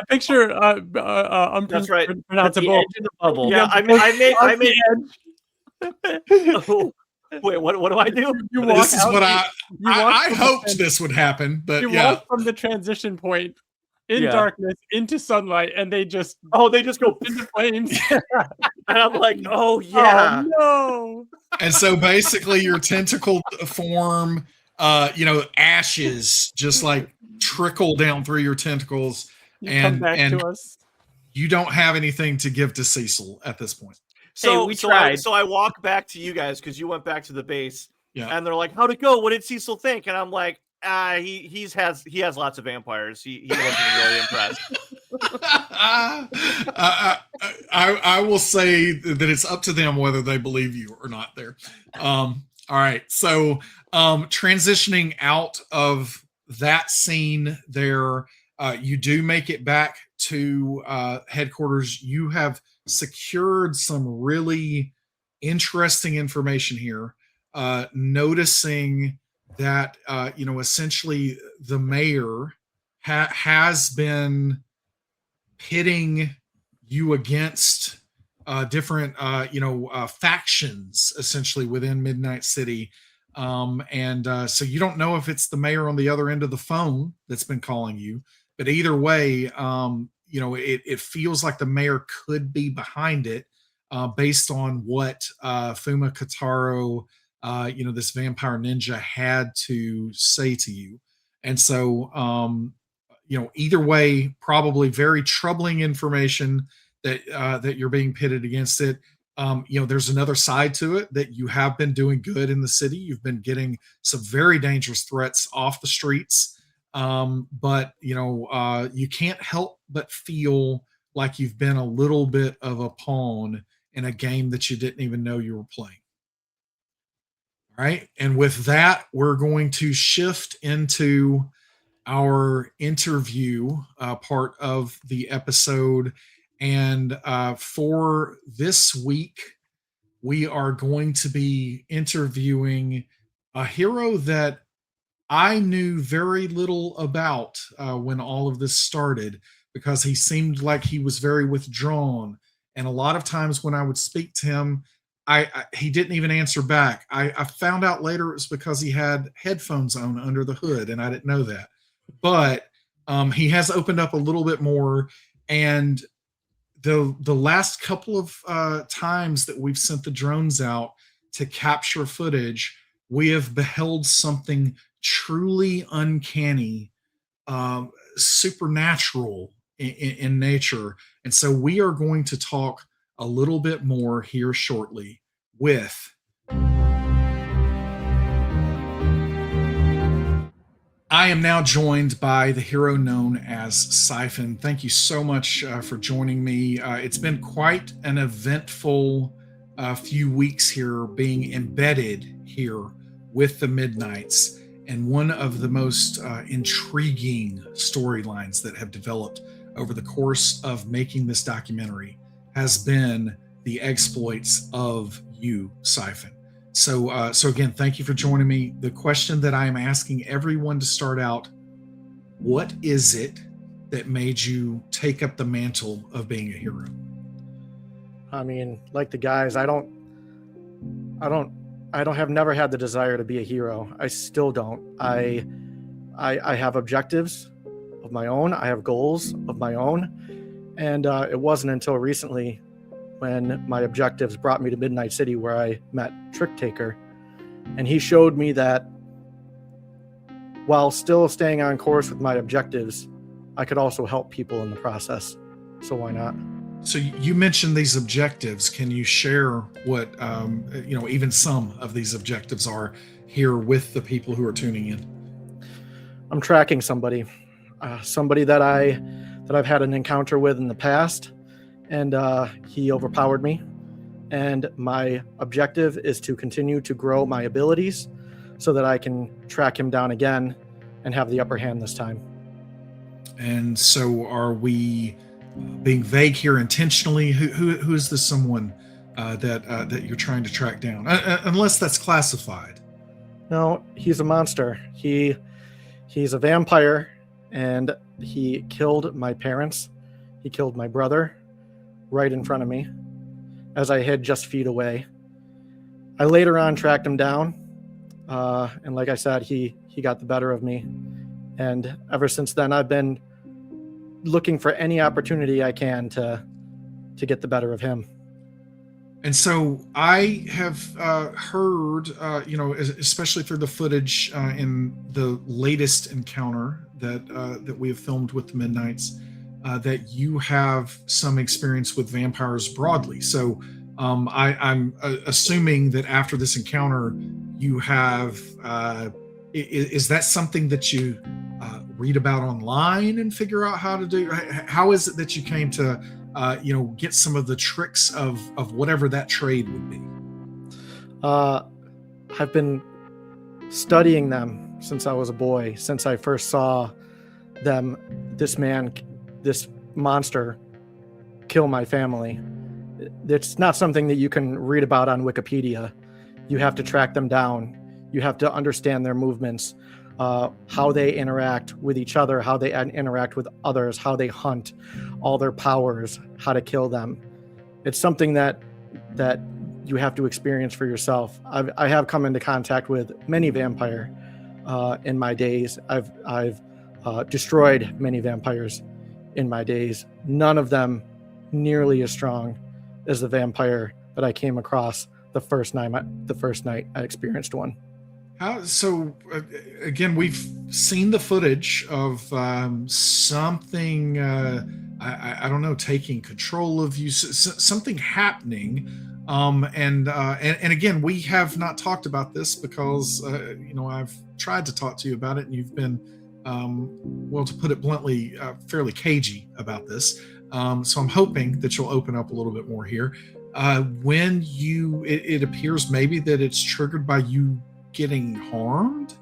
picture that's right. Pronounceable. The bubble. Yeah, I made. Oh, wait, what do I do? This is what I hoped this would happen, but you walk from the transition point in darkness into sunlight, and they just go into flames. And I'm like, oh yeah, no. And so basically, your tentacle form, ashes just like trickle down through your tentacles, come back to us. You don't have anything to give to Cecil at this point. So I walk back to you guys because you went back to the base, and they're like, "How'd it go? What did Cecil think?" And I'm like, he has lots of vampires. He wasn't really impressed. I will say that it's up to them whether they believe you or not there. All right. So transitioning out of that scene there, you do make it back to headquarters. You have secured some really interesting information here, noticing that essentially the mayor has been pitting you against different factions essentially within Midnight City, so you don't know if it's the mayor on the other end of the phone that's been calling you, but either way, it feels like the mayor could be behind it, based on what Fuma Kataro, this vampire ninja, had to say to you. And so, either way, probably very troubling information that you're being pitted against it. There's another side to it, that you have been doing good in the city. You've been getting some very dangerous threats off the streets. But you can't help but feel like you've been a little bit of a pawn in a game that you didn't even know you were playing. All right. And with that, we're going to shift into our interview part of the episode. And for this week, we are going to be interviewing a hero that I knew very little about when all of this started, because he seemed like he was very withdrawn. And a lot of times when I would speak to him, he didn't even answer back. I found out later it was because he had headphones on under the hood, and I didn't know that. But he has opened up a little bit more. And the last couple of times that we've sent the drones out to capture footage, we have beheld something truly uncanny, supernatural in nature. And so we are going to talk a little bit more here shortly with I am now joined by the hero known as Siphon. Thank you so much for joining me. It's been quite an eventful few weeks here, being embedded here with the MidKnights, and one of the most intriguing storylines that have developed over the course of making this documentary has been the exploits of you, Siphon. So again, thank you for joining me. The question that I am asking everyone to start out: what is it that made you take up the mantle of being a hero? I mean, like the guys, I have never had the desire to be a hero. I still don't. I have objectives of my own. I have goals of my own. And it wasn't until recently when my objectives brought me to Midnight City, where I met Trick Taker. And he showed me that while still staying on course with my objectives, I could also help people in the process. So why not? So you mentioned these objectives. Can you share what, even some of these objectives are here with the people who are tuning in? I'm tracking somebody that I've had an encounter with in the past, and he overpowered me. And my objective is to continue to grow my abilities so that I can track him down again and have the upper hand this time. And so are we being vague here intentionally? Who is this someone that you're trying to track down? Unless that's classified. No, he's a monster. He's a vampire, and he killed my parents. He killed my brother right in front of me as I hid just feet away. I later on tracked him down, and like I said, he got the better of me. And ever since then, I've been looking for any opportunity I can to get the better of him. And so I have heard, especially through the footage in the latest encounter that we have filmed with the MidKnights, that you have some experience with vampires broadly. So I'm assuming that after this encounter, you have. Is that something that you read about online and figure out how to do? How is it that you came to, get some of the tricks of whatever that trade would be? I've been studying them since I was a boy, since I first saw this monster kill my family. It's not something that you can read about on Wikipedia. You have to track them down. You have to understand their movements, how they interact with each other, how they interact with others, how they hunt, all their powers, how to kill them. It's something that you have to experience for yourself. I have come into contact with many vampire in my days. I've destroyed many vampires in my days. None of them nearly as strong as the vampire that I came across the first night I experienced one. Again, we've seen the footage of something, I don't know, taking control of you, something happening. And again, we have not talked about this because, I've tried to talk to you about it, and you've been well, to put it bluntly, fairly cagey about this. So I'm hoping that you'll open up a little bit more here. When it appears maybe that it's triggered by you getting harmed,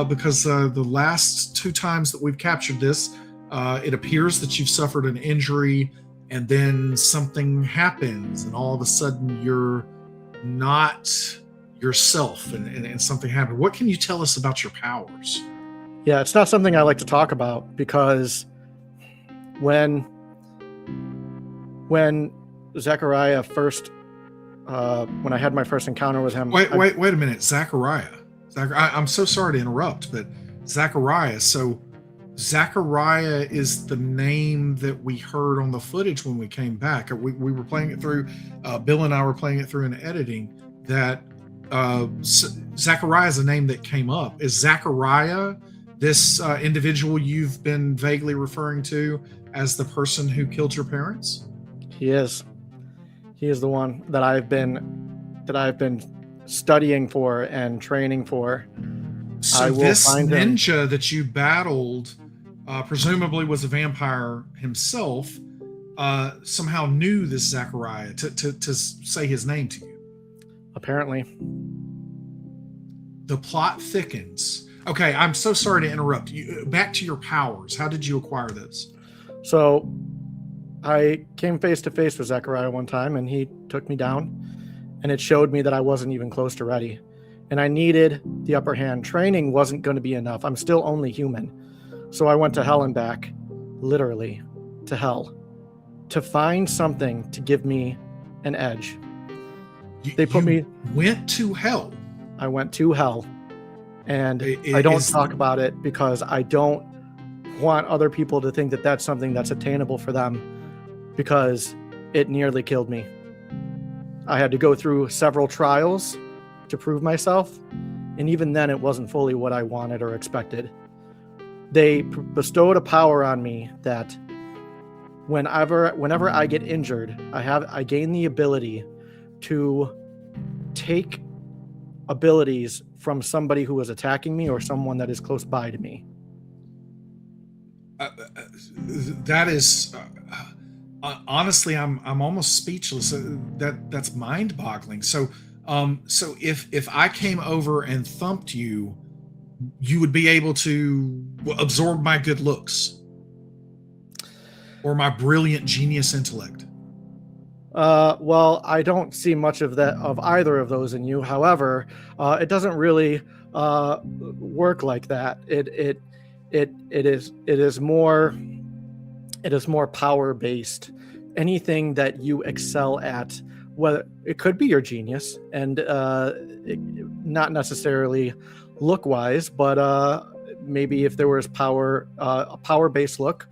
because the last 2 times that we've captured this, it appears that you've suffered an injury, and then something happens, and all of a sudden you're not yourself, and something happened. What can you tell us about your powers? Yeah, it's not something I like to talk about, because when Zechariah first, when I had my first encounter with him. Wait a minute, Zechariah. I'm so sorry to interrupt, but Zechariah. So Zechariah is the name that we heard on the footage when we came back. We were playing it through. Bill and I were playing it through in editing. That Zechariah is a name that came up. Is Zechariah this individual you've been vaguely referring to as the person who killed your parents? He is the one that I've been studying for and training for. So this ninja that you battled, presumably was a vampire himself, somehow knew this Zechariah to say his name to you. Apparently. The plot thickens. Okay, I'm so sorry to interrupt you. Back to your powers. How did you acquire this? So I came face to face with Zechariah one time, and he took me down, and it showed me that I wasn't even close to ready, and I needed the upper hand. Training wasn't going to be enough. I'm still only human. So I went to hell and back, literally to hell, to find something to give me an edge. You went to hell. I went to hell, and I don't talk about it because I don't want other people to think that that's something that's attainable for them, because it nearly killed me. I had to go through several trials to prove myself, and even then it wasn't fully what I wanted or expected. They bestowed a power on me that whenever I get injured, I gain the ability to take abilities from somebody who is attacking me or someone that is close by to me. That is honestly, I'm almost speechless. That's mind-boggling. So if I came over and thumped you, you would be able to absorb my good looks or my brilliant genius intellect. Well, I don't see much of either of those in you. However, it doesn't really work like that. It is more power based. Anything that you excel at, whether it could be your genius, and not necessarily look wise, but maybe if there was a power based look,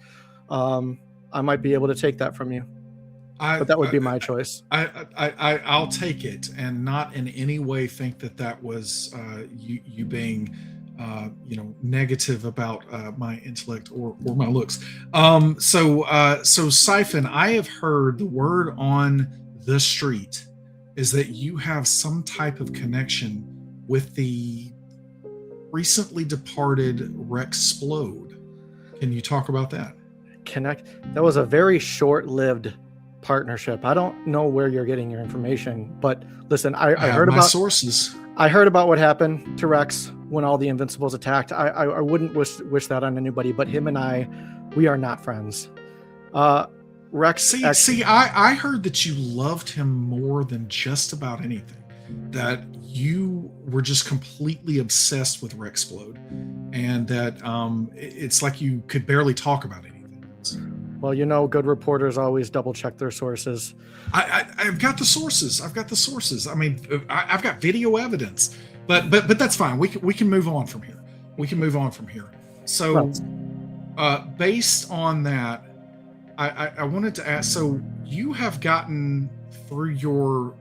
I might be able to take that from you. But that would be my choice. I'll take it, and not in any way think that was you being negative about my intellect or my looks. So Siphon, I have heard the word on the street is that you have some type of connection with the recently departed Rexplode. Can you talk about that? That was a very short-lived partnership. I don't know where you're getting your information, but listen, I heard about sources. I heard about what happened to Rex when all the Invincibles attacked. I wouldn't wish that on anybody, but him and we are not friends. Rex. I heard that you loved him more than just about anything. That you were just completely obsessed with Rexplode, and that it's like you could barely talk about anything else. Well, good reporters always double check their sources. I've got the sources. I mean, I've got video evidence, but that's fine. We can move on from here. So, based on that, I wanted to ask. So, you have gotten through your,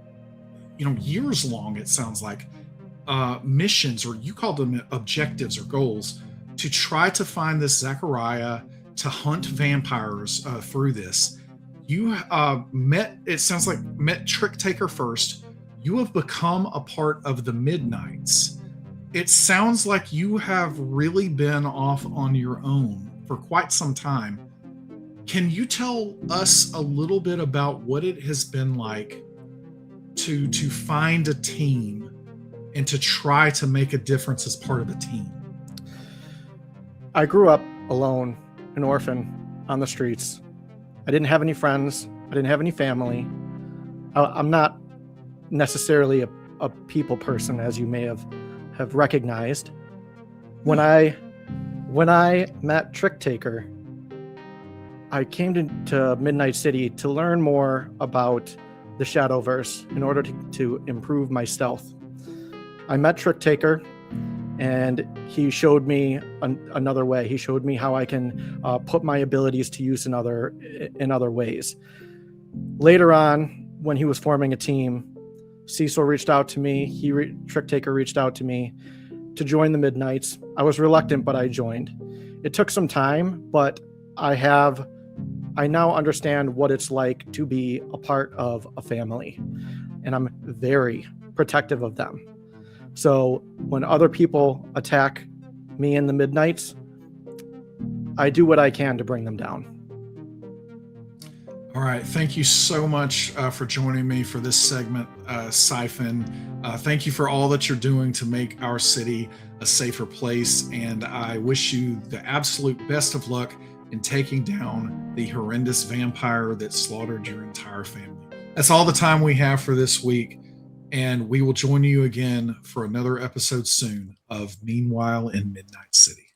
years long. It sounds like missions, or you call them objectives or goals, to try to find this Zechariah, to hunt vampires through this. You met Trick Taker first. You have become a part of the MidKnights. it sounds like you have really been off on your own for quite some time. Can you tell us a little bit about what it has been like to find a team and to try to make a difference as part of a team? I grew up alone, an orphan, on the streets. I didn't have any friends. I didn't have any family. I'm not necessarily a people person, as you may have recognized. When I met Trick Taker, I came to Midnight City to learn more about the Shadowverse in order to improve my stealth. I met Trick Taker, and he showed me another way. He showed me how I can put my abilities to use in other ways. Later on, when he was forming a team, Cecil reached out to me. Trick Taker reached out to me to join the MidKnights. I was reluctant, but I joined. It took some time, but I now understand what it's like to be a part of a family, and I'm very protective of them. So when other people attack me in the MidKnights, I do what I can to bring them down. All right. Thank you so much for joining me for this segment, Siphon. Thank you for all that you're doing to make our city a safer place. And I wish you the absolute best of luck in taking down the horrendous vampire that slaughtered your entire family. That's all the time we have for this week. And we will join you again for another episode soon of Meanwhile in Midnight City.